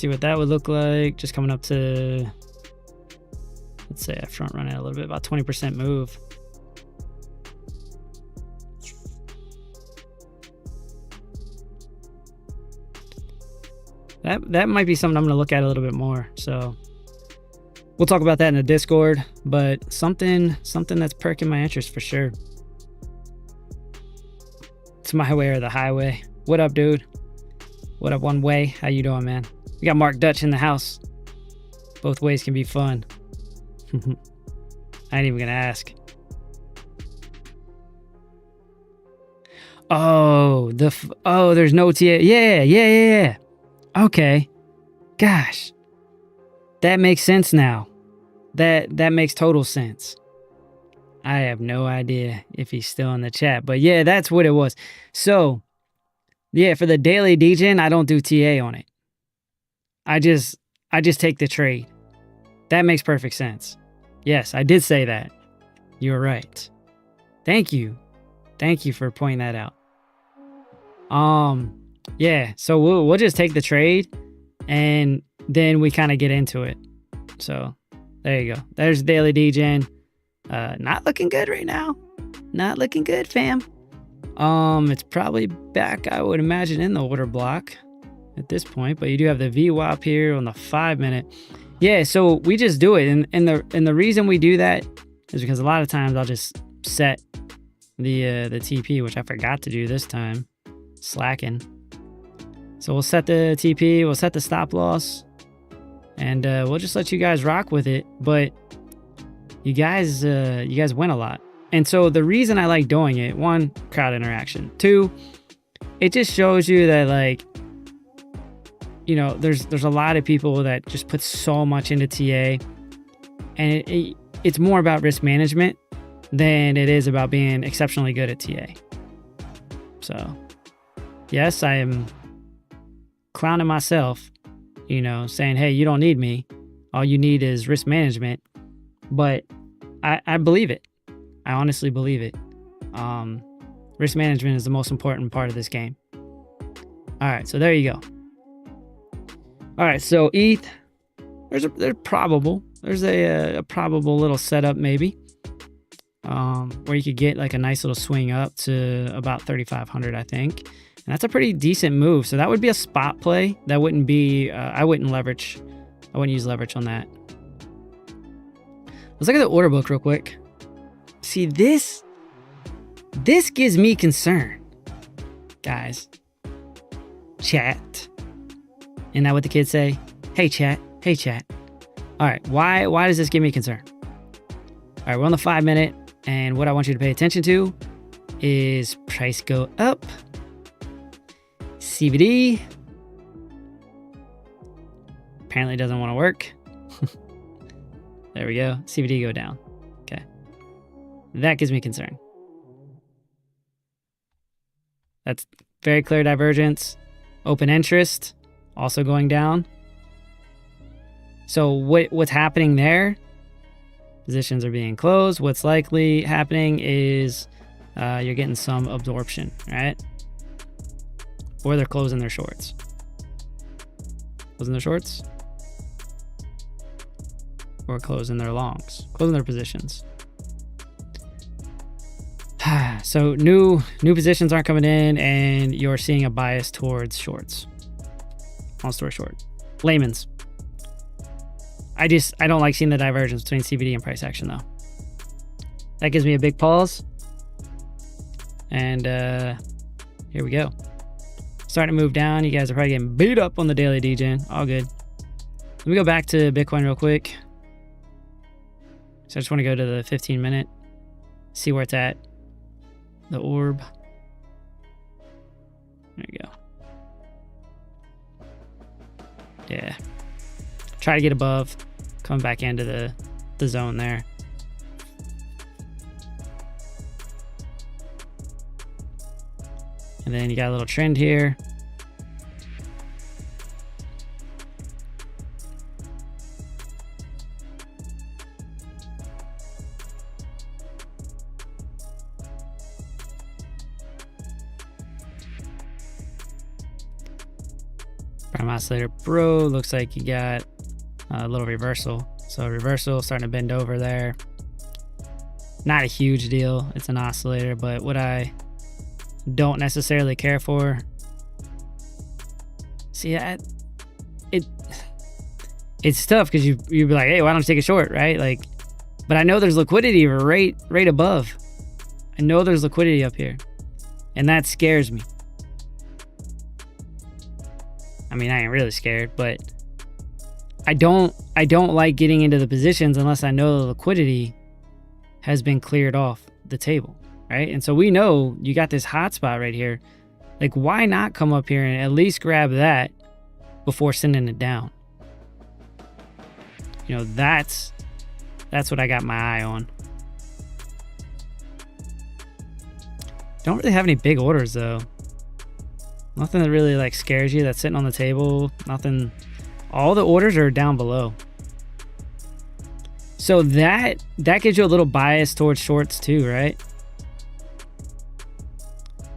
see what that would look like. Just coming up to, let's say I front run it a little bit, about 20% move. That might be something I'm going to look at a little bit more. So we'll talk about that in the Discord, but something that's perking my interest for sure. It's my way or the highway. What up, dude? What up, One Way? How you doing, man? We got Mark Dutch in the house. Both ways can be fun. I ain't even gonna ask. Oh, there's no TA. Yeah. Okay. Gosh. That makes sense now. That makes total sense. I have no idea if he's still in the chat, but yeah, that's what it was. So, yeah, for the daily degen, I don't do TA on it. I just take the trade. That makes perfect sense. Yes, I did say that. You're right. Thank you. Thank you for pointing that out. Yeah, so we'll just take the trade and then we kind of get into it. So there you go. There's daily degen. Not looking good right now. Not looking good, fam. It's probably back, I would imagine, in the order block at this point, but you do have the VWAP here on the 5 minute. Yeah, so we just do it. And the reason we do that is because a lot of times I'll just set the TP, which I forgot to do this time. Slacking. So we'll set the TP, we'll set the stop loss, and we'll just let you guys rock with it. But you guys win a lot. And so the reason I like doing it, one, crowd interaction. Two, it just shows you that, like, you know, there's a lot of people that just put so much into TA, and it's more about risk management than it is about being exceptionally good at TA. So, yes, I am clowning myself, you know, saying, hey, you don't need me. All you need is risk management. But I believe it. I honestly believe it. Risk management is the most important part of this game. All right, so there you go. All right, so ETH, there's a probable little setup maybe, where you could get like a nice little swing up to about 3,500, I think. And that's a pretty decent move. So that would be a spot play. That wouldn't be, I wouldn't use leverage on that. Let's look at the order book real quick. See, this gives me concern, guys. Chat. Isn't that what the kids say? Hey, chat. Hey, chat. All right. Why does this give me concern? All right. We're on the 5 minute. And what I want you to pay attention to is price go up. CBD. Apparently doesn't want to work. There we go. CBD go down. Okay. That gives me concern. That's very clear divergence. Open interest also going down. So what's happening there? Positions are being closed. What's likely happening is you're getting some absorption, right? Or they're closing their shorts. Closing their shorts. Or closing their longs. Closing their positions. So new positions aren't coming in, and you're seeing a bias towards shorts. Long story short. Layman's. I don't like seeing the divergence between CBD and price action though. That gives me a big pause. And here we go. Starting to move down. You guys are probably getting beat up on the daily degen. All good. Let me go back to Bitcoin real quick. So I just want to go to the 15 minute. See where it's at. The orb. There you go. Yeah. Try to get above. Coming back into the zone there. And then you got a little trend here. Prime oscillator, bro. Looks like you got a little reversal. So reversal starting to bend over there. Not a huge deal. It's an oscillator, but what I don't necessarily care for. See, it's tough because you'd be like, hey, why don't you take a short, right? Like, but I know there's liquidity right above. I know there's liquidity up here, and that scares me. I mean, I ain't really scared, but I don't like getting into the positions unless I know the liquidity has been cleared off the table, right? And so we know you got this hot spot right here. Like, why not come up here and at least grab that before sending it down? You know, that's what I got my eye on. Don't really have any big orders though. Nothing that really like scares you that's sitting on the table. Nothing. All the orders are down below. So that gives you a little bias towards shorts too, right?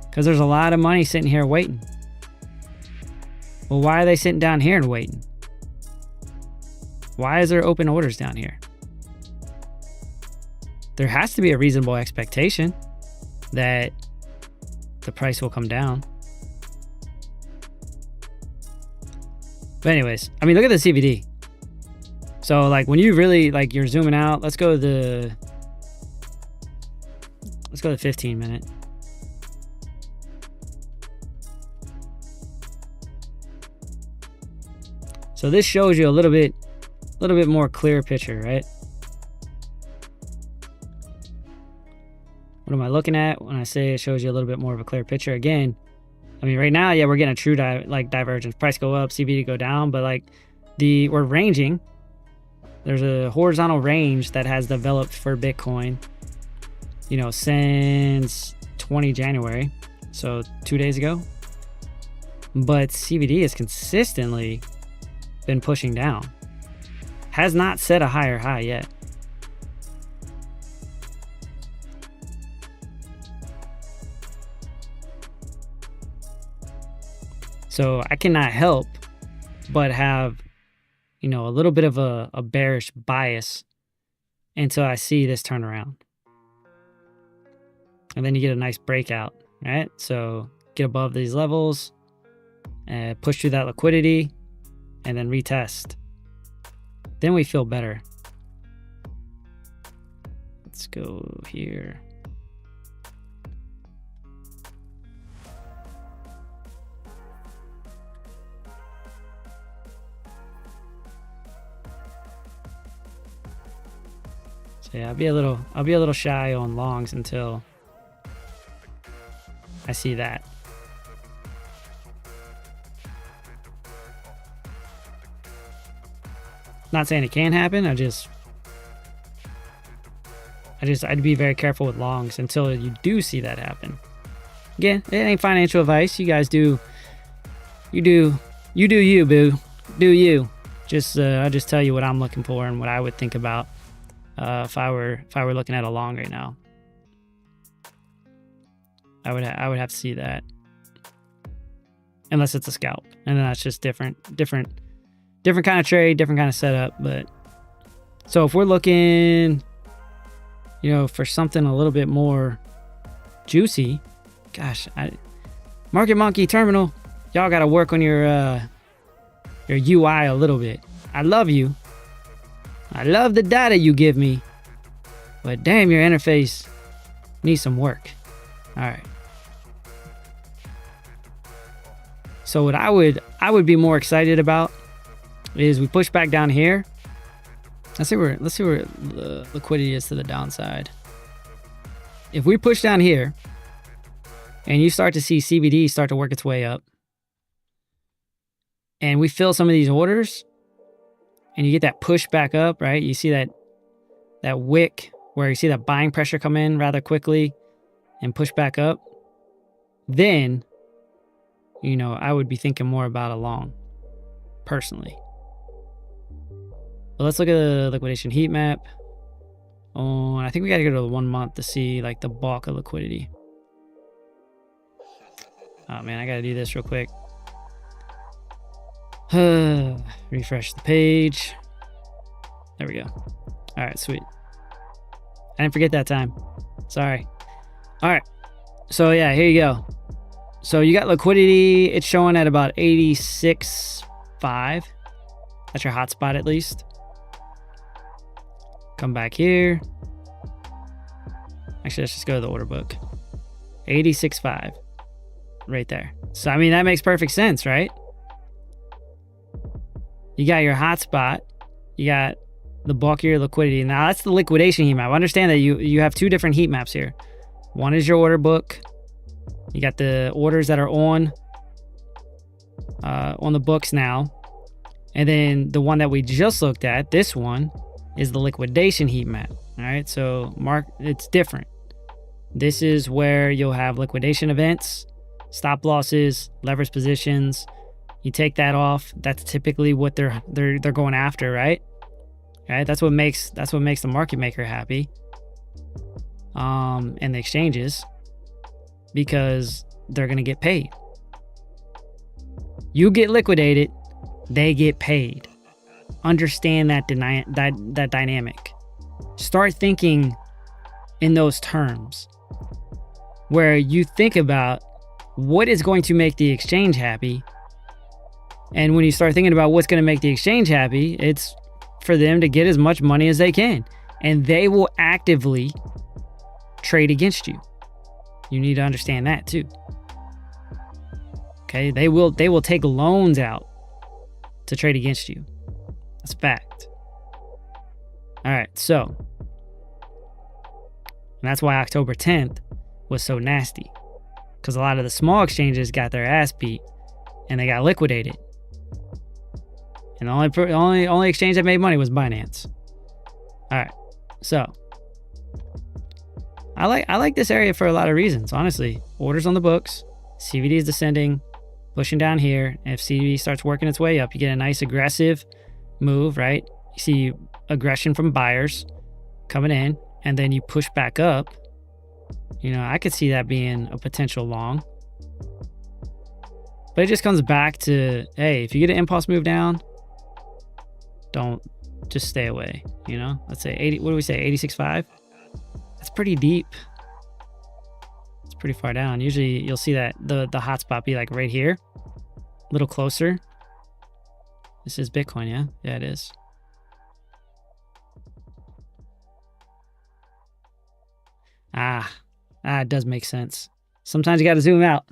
Because there's a lot of money sitting here waiting. Well, why are they sitting down here and waiting? Why is there open orders down here? There has to be a reasonable expectation that the price will come down. But anyways, I mean, look at the CVD. So like when you really like you're zooming out, let's go to the 15 minute. So this shows you a little bit more clear picture, right? What am I looking at when I say it shows you a little bit more of a clear picture? Again, I mean, right now, yeah, we're getting a true divergence. Price go up, CVD go down, but like we're ranging. There's a horizontal range that has developed for Bitcoin, you know, since 20 January, so 2 days ago. But CVD has consistently been pushing down. Has not set a higher high yet. So I cannot help but have, you know, a little bit of a bearish bias until I see this turn around. And then you get a nice breakout, right? So get above these levels and push through that liquidity and then retest. Then we feel better. Let's go here. So yeah, I'll be a little shy on longs until I see that. Not saying it can't happen. I'd be very careful with longs until you do see that happen. Again, it ain't financial advice. You guys you do you, boo. Do you. I'll just tell you what I'm looking for and what I would think about if I were looking at a long right now. I would have to see that. Unless it's a scalp. And then that's just different kind of trade, different kind of setup. But so if we're looking, you know, for something a little bit more juicy, gosh, Market Monkey Terminal, y'all got to work on your UI a little bit. I love you. I love the data you give me, but damn, your interface needs some work. All right. So what I would be more excited about is we push back down here. Let's see where the liquidity is to the downside. If we push down here and you start to see CVD start to work its way up and we fill some of these orders and you get that push back up, right? You see that wick where you see that buying pressure come in rather quickly and push back up. Then, you know, I would be thinking more about a long personally. But let's look at the liquidation heat map. Oh, and I think we got to go to the 1 month to see like the bulk of liquidity. Oh man, I got to do this real quick. Refresh the page. There we go. All right, sweet. I didn't forget that time. Sorry. All right. So yeah, here you go. So you got liquidity. It's showing at about 86.5. That's your hotspot at least. Come back here. Actually, let's just go to the order book. 86.5. Right there. So, I mean, that makes perfect sense, right? You got your hotspot. You got the bulkier liquidity. Now, that's the liquidation heat map. Understand that you have two different heat maps here. One is your order book. You got the orders that are on the books now. And then the one that we just looked at, this one, is the liquidation heat map. All right, so it's different. This is where you'll have liquidation events, stop losses, leverage positions. You take that off. That's typically what they're going after, right? Right. That's what makes the market maker happy. And the exchanges, because they're gonna get paid. You get liquidated, they get paid. Understand that dynamic. Start thinking in those terms, where you think about what is going to make the exchange happy. And when you start thinking about what's going to make the exchange happy, it's for them to get as much money as they can. And they will actively trade against you. You need to understand that too. Okay, they will take loans out to trade against you. That's a fact. All right, so and that's why October 10th was so nasty, because a lot of the small exchanges got their ass beat and they got liquidated. And the only exchange that made money was Binance. All right, so I like this area for a lot of reasons. Honestly, orders on the books, CVD is descending, pushing down here. And if CVD starts working its way up, you get a nice aggressive move, right? You see aggression from buyers coming in, and then you push back up. You know, I could see that being a potential long. But it just comes back to, hey, if you get an impulse move down, don't just stay away. You know, let's say 80. What do we say? 86.5. That's pretty deep. It's pretty far down. Usually, you'll see that the hotspot be like right here, a little closer. This is Bitcoin, yeah? Yeah, it is. It does make sense. Sometimes you got to zoom out.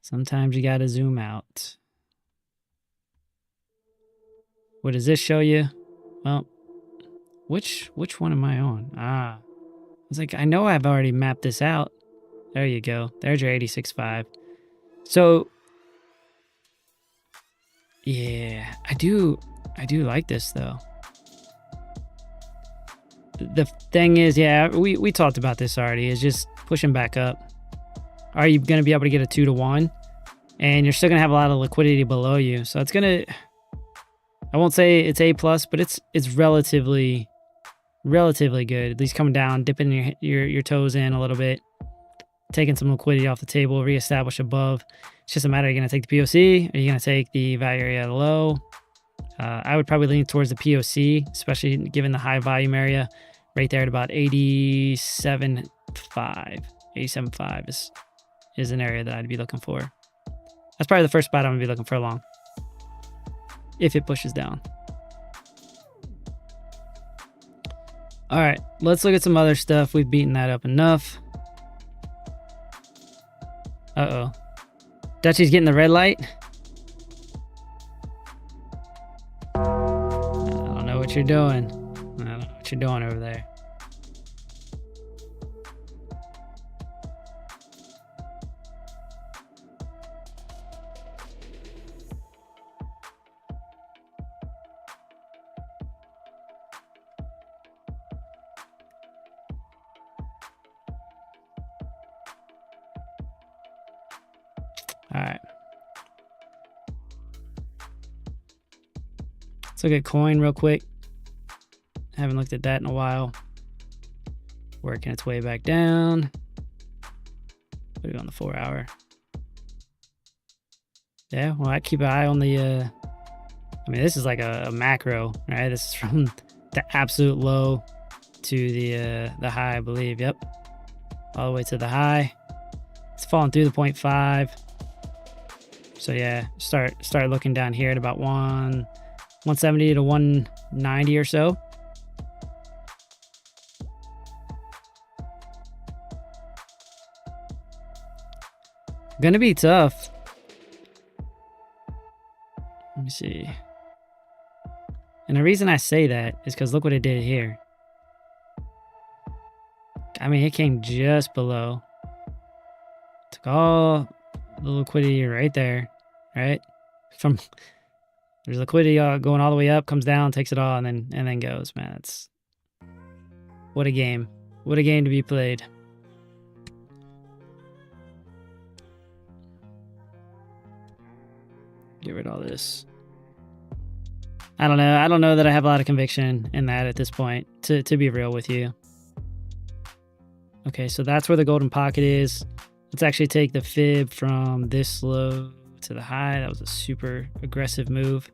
Sometimes you got to zoom out. What does this show you? Well, which one am I on? I was like, I know I've already mapped this out. There you go. There's your 86.5. So, yeah, I do like this though. The thing is, yeah, we talked about this already, is just pushing back up. Are you going to be able to get a 2-to-1? And you're still going to have a lot of liquidity below you. So it's going to, I won't say it's A+, but it's relatively good. At least coming down, dipping your toes in a little bit, taking some liquidity off the table, reestablish above. It's just a matter, are you going to take the POC? Are you going to take the value area at a low? I would probably lean towards the POC, especially given the high volume area right there at about 87.5. 87.5 is an area that I'd be looking for. That's probably the first spot I'm going to be looking for long, if it pushes down. All right, let's look at some other stuff. We've beaten that up enough. Uh-oh. Dutchie's getting the red light. I don't know what you're doing. I don't know what you're doing over there. All right. Let's look at coin real quick. Haven't looked at that in a while. Working its way back down. Put it on the 4 hour. Yeah, well, I keep an eye on the, I mean, this is like a macro, right? This is from the absolute low to the high, I believe. Yep. All the way to the high. It's falling through the 0.5. So yeah, start looking down here at about 170 to 190 or so. Gonna be tough. Let me see. And the reason I say that is because look what it did here. I mean, it came just below. Took all the liquidity right there, right? From there's liquidity going all the way up, comes down, takes it all, and then goes. Man, it's what a game! What a game to be played. Get rid of all this. I don't know. I don't know that I have a lot of conviction in that at this point, to be real with you. Okay, so that's where the golden pocket is. Let's actually take the fib from this low to the high. That was a super aggressive move.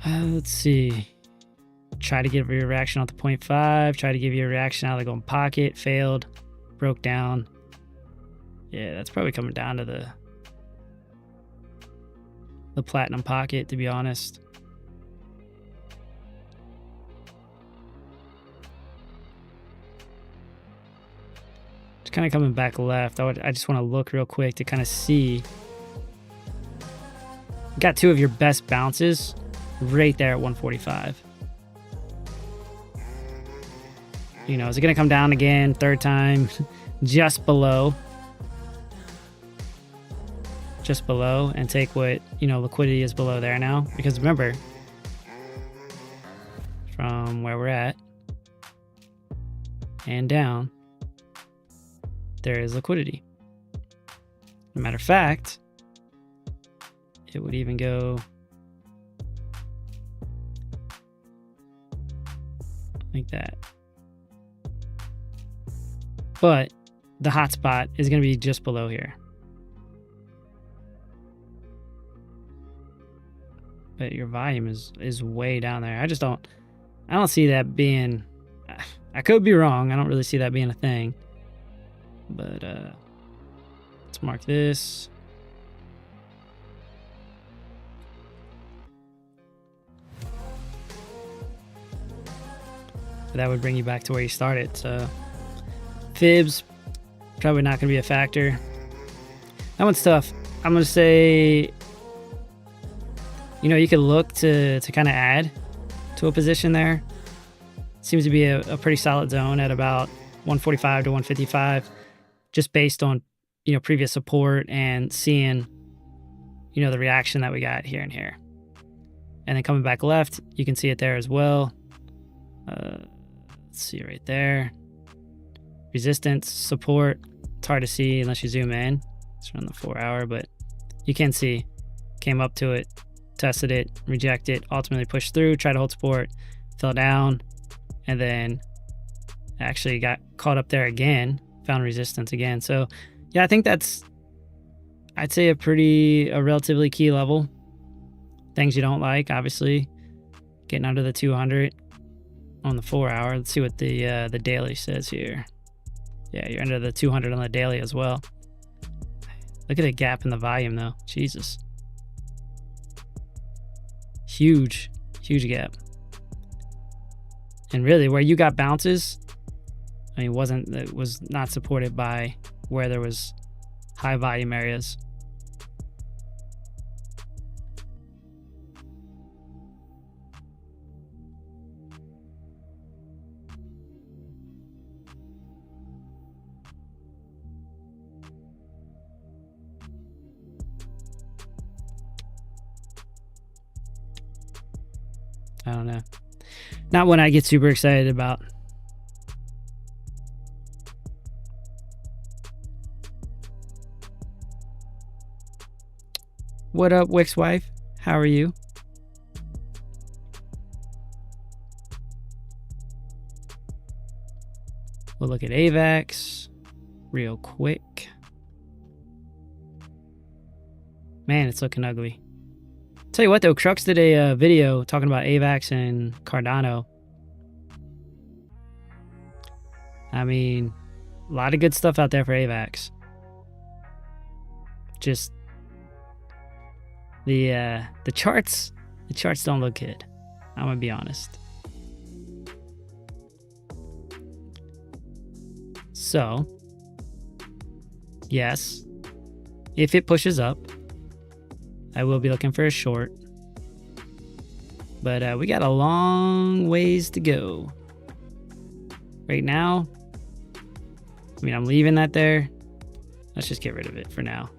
Let's see. Try to give you a reaction off the 0.5. Try to give you a reaction out of the golden pocket. Failed. Broke down. Yeah, that's probably coming down to the platinum pocket, to be honest. It's kind of coming back left. I just want to look real quick to kind of see. Got two of your best bounces right there at 145. You know, is it going to come down again? Third time, just below. Just below, and take what, you know, liquidity is below there now. Because remember, from where we're at and down, there is liquidity. As a matter of fact, it would even go like that. But the hot spot is going to be just below here. But your volume is way down there. I don't see that being, I could be wrong. I don't really see that being a thing. But let's mark this. That would bring you back to where you started. So fibs, probably not going to be a factor. That one's tough. I'm going to say, you know, you could look to kind of add to a position there. Seems to be a pretty solid zone at about 145 to 155, just based on, you know, previous support and seeing, you know, the reaction that we got here and here. And then coming back left, you can see it there as well. Let's see right there. Resistance, support. It's hard to see unless you zoom in. It's around the 4 hour, but you can see. Came up to it, tested it, rejected it, ultimately pushed through, tried to hold support, fell down, and then actually got caught up there again, found resistance again. So yeah, I think that's, I'd say a relatively key level. Things you don't like, obviously, getting under the 200 on the 4 hour. Let's see what the daily says here. Yeah, you're under the 200 on the daily as well. Look at the gap in the volume though. Jesus. Huge gap. And really where you got bounces, I mean, it was not supported by where there was high volume areas. I don't know. Not one I get super excited about. What up, Wick's wife? How are you? We'll look at AVAX real quick. Man, it's looking ugly. Tell you what though, Crux did a video talking about AVAX and Cardano. I mean, a lot of good stuff out there for AVAX. Just the charts don't look good. I'm gonna be honest. So, yes, if it pushes up, I will be looking for a short. But we got a long ways to go. Right now, I mean, I'm leaving that there. Let's just get rid of it for now.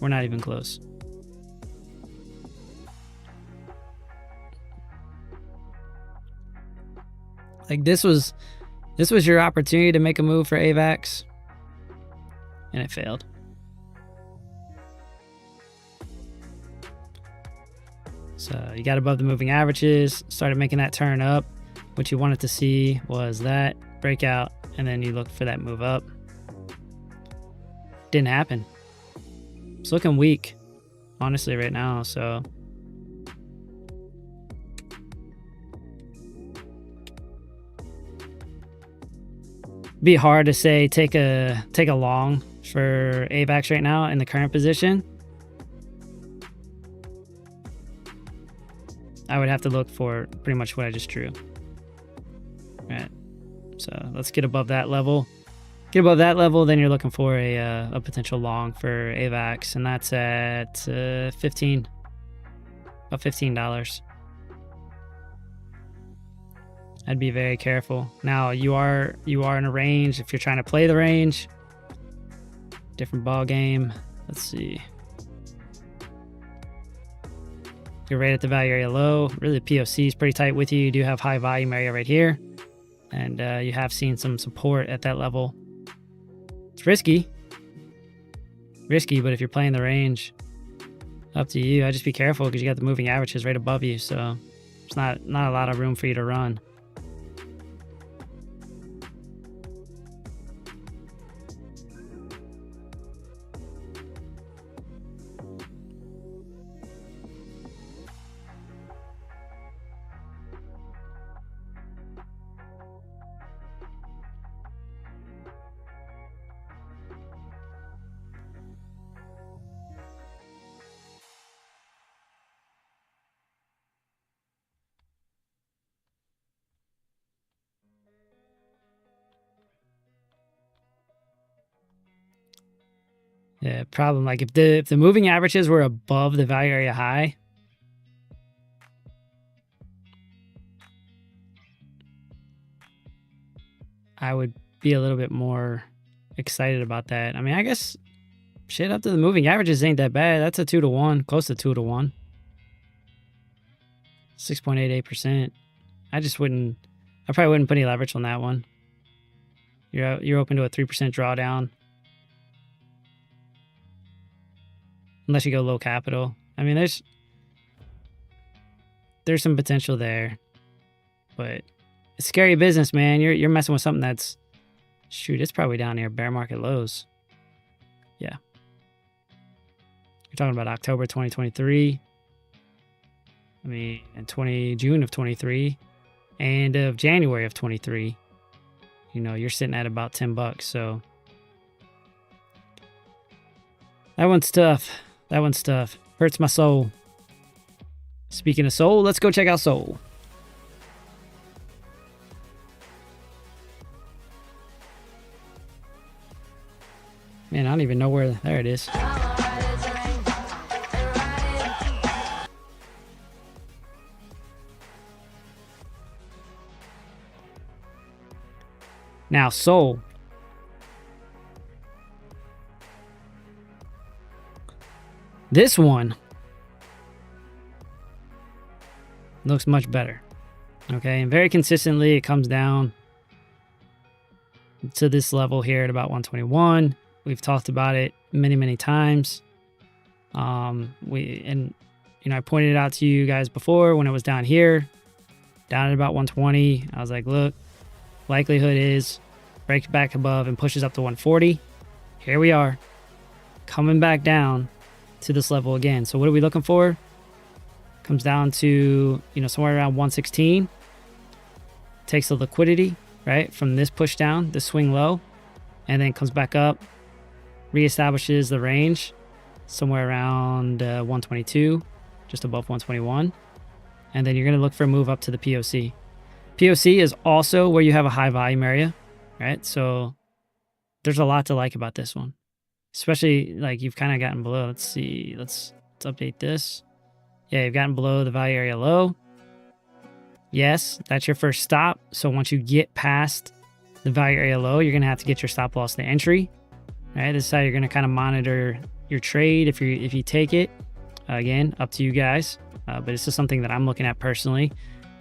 We're not even close. Like this was your opportunity to make a move for AVAX, and it failed. So you got above the moving averages, started making that turn up. What you wanted to see was that breakout, and then you look for that move up. Didn't happen. It's looking weak, honestly, right now. So be hard to say take a long for AVAX right now in the current position. I would have to look for pretty much what I just drew. Right. So let's get above that level. Get above that level, then you're looking for a potential long for AVAX, and that's at about $15. I'd be very careful. Now you are in a range. If you're trying to play the range, different ball game. Let's see. You're right at the value area low. Really, the POC is pretty tight with you. You do have high volume area right here, and you have seen some support at that level. It's risky, but if you're playing the range, up to you. I just be careful because you got the moving averages right above you, so it's not a lot of room for you to run. Yeah, problem, like if the moving averages were above the value area high, I would be a little bit more excited about that. I mean, I guess shit up to the moving averages ain't that bad. That's a 2-to-1, close to 2-to-1. 6.88%. I probably wouldn't put any leverage on that one. You're open to a 3% drawdown. Unless you go low capital. I mean, there's some potential there, but it's scary business, man. You're messing with something that's, shoot, it's probably down near bear market lows. Yeah. You're talking about October 2023. I mean, in June of 23 and of January of 23. You know, you're sitting at about $10, so that one's tough. That one's tough. Hurts my soul. Speaking of soul, let's go check out Soul. Man, I don't even know where. There it is. Now, Soul. This one looks much better. Okay, and very consistently it comes down to this level here at about 121. We've talked about it many times. I pointed it out to you guys before when it was down here, down at about 120. I was like, look, likelihood is breaks back above and pushes up to 140. Here we are, coming back down to this level again. So what are we looking for? Comes down to, somewhere around 116. Takes the liquidity, right, from this push down, the swing low, and then comes back up, reestablishes the range somewhere around 122, just above 121. And then you're going to look for a move up to the POC. POC is also where you have a high volume area, right? So there's a lot to like about this one, especially like you've kind of gotten below. Let's see. Let's update this. Yeah, you've gotten below the value area low. Yes, that's your first stop. So once you get past the value area low, you're going to have to get your stop loss to entry. All right, this is how you're going to kind of monitor your trade if you take it. Again, up to you guys. But it's just something that I'm looking at personally.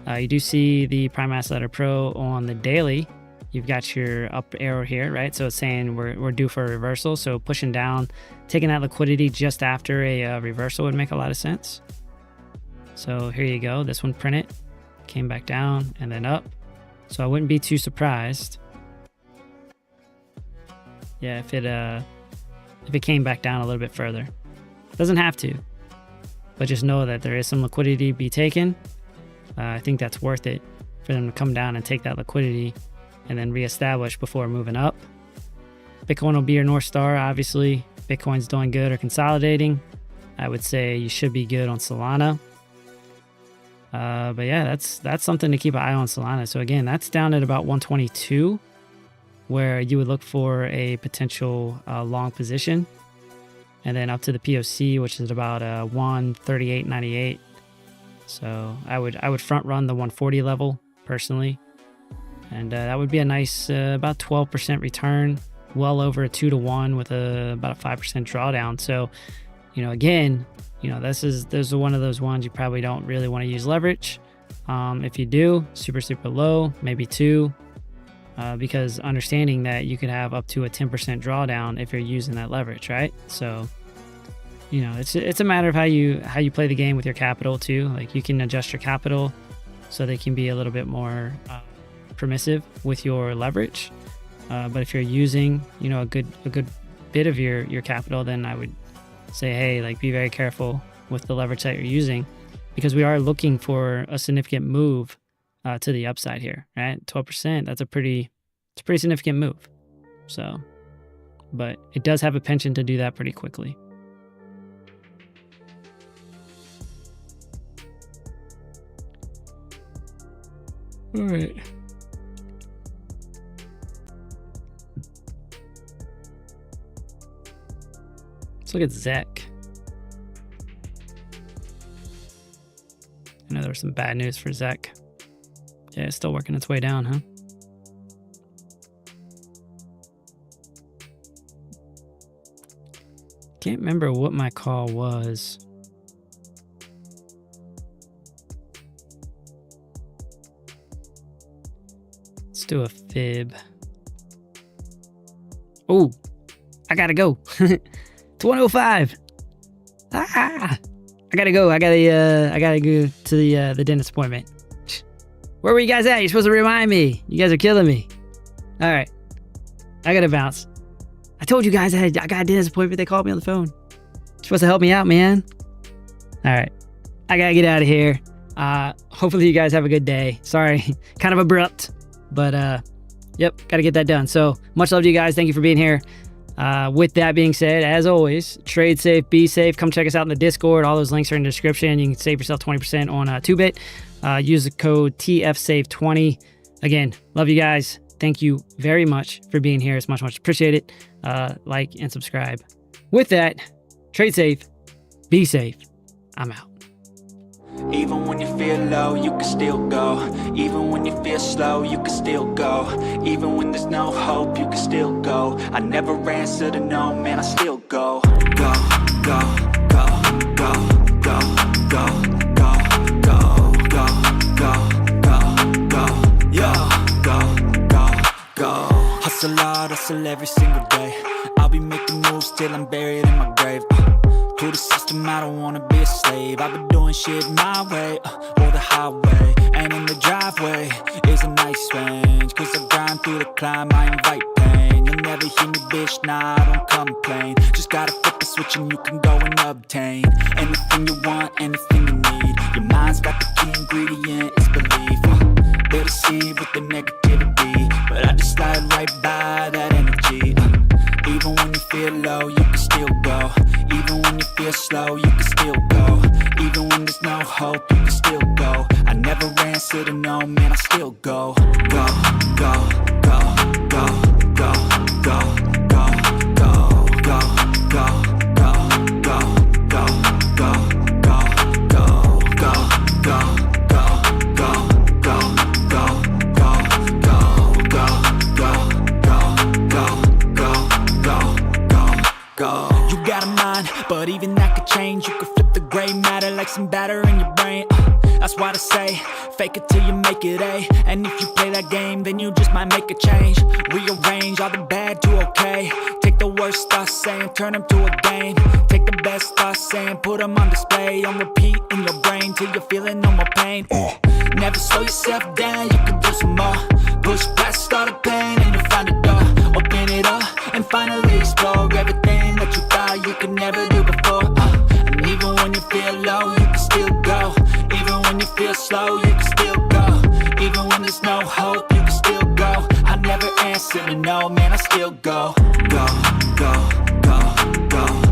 You do see the Prime Asset Ladder Pro on the daily. You've got your up arrow here, right? So it's saying we're due for a reversal. So pushing down, taking that liquidity just after a reversal would make a lot of sense. So here you go. This one printed, came back down and then up. So I wouldn't be too surprised. Yeah, if it came back down a little bit further. Doesn't have to, but just know that there is some liquidity to be taken. I think that's worth it for them to come down and take that liquidity and then reestablish before moving up. Bitcoin will be your North Star, obviously. Bitcoin's doing good or consolidating. I would say you should be good on Solana. But yeah, that's something to keep an eye on, Solana. So again, that's down at about 122, where you would look for a potential long position. And then up to the POC, which is about 138.98. So I would front run the 140 level personally, and that would be a nice about 12% return, well over a 2-to-1 with about a 5% drawdown. So again, this is one of those ones you probably don't really want to use leverage. If you do, super low, maybe 2, because understanding that you could have up to a 10% drawdown if you're using that leverage, right? So it's a matter of how you play the game with your capital too. Like you can adjust your capital so they can be a little bit more permissive with your leverage. But if you're using a good bit of your capital, then I would say, hey, like be very careful with the leverage that you're using, because we are looking for a significant move to the upside here, right? 12%, it's a pretty significant move. So, but it does have a penchant to do that pretty quickly. All right. Let's look at ZEC. I know there was some bad news for ZEC. Yeah, it's still working its way down, huh? Can't remember what my call was. Let's do a fib. Oh, I gotta go. It's 1:05. I gotta go. I gotta go to the dentist appointment. Where were you guys at? You're supposed to remind me. You guys are killing me. All right, I gotta bounce. I told you guys I got a dentist appointment. They called me on the phone. You're supposed to help me out, man. All right, I gotta get out of here. Hopefully you guys have a good day. Sorry, kind of abrupt, but yep, gotta get that done. So much love to you guys. Thank you for being here. With that being said, as always, trade safe, be safe. Come check us out in the Discord. All those links are in the description. You can save yourself 20% on 2bit. Use the code TFSAVE20. Again, love you guys. Thank you very much for being here. It's much appreciated. Like and subscribe. With that, trade safe, be safe. I'm out. Even when you feel low, you can still go. Even when you feel slow, you can still go. Even when there's no hope, you can still go. I never answer to no, man, I still go. Go, go, go, go, go, go, go, go, go, go, go, go, go. Hustle hard, hustle every single day. I'll be making moves till I'm buried in my grave. To the system, I don't wanna be a slave. I've been doing shit my way, or the highway. And in the driveway is a nice range, 'cause I grind through the climb, I invite pain. You'll never ever hear me, bitch? Nah, I don't complain. Just gotta flip the switch and you can go and obtain anything you want, anything you need. Your mind's got the key ingredient, it's belief. They deceive with the negativity, but I just slide right by that energy. Even when you feel low, you can still go. Even when you feel slow, you can still go. Even when there's no hope, you can still go. I never answer to no, man, I still go. Go, go, go, go, go, go, go, go, go, go, go, go, go, go, go, go, go, go, go. You got a mind, but even that could change. You could flip the gray matter like some batter in your brain. That's why I say, fake it till you make it A. And if you play that game, then you just might make a change. Rearrange all the bad to okay. Take the worst thoughts saying, turn them to a game. Take the best thoughts saying, put them on display. On repeat in your brain till you're feeling no more pain. Never slow yourself down, you can do some more. Push past all the pain and you'll find a door. Open it up and finally explore everything that you thought you could never do before. And even when you feel low, you can still go. Even when you feel slow, you can still go. Even when there's no hope, you can still go. I never answer to no, man, I still go. Go, go, go, go.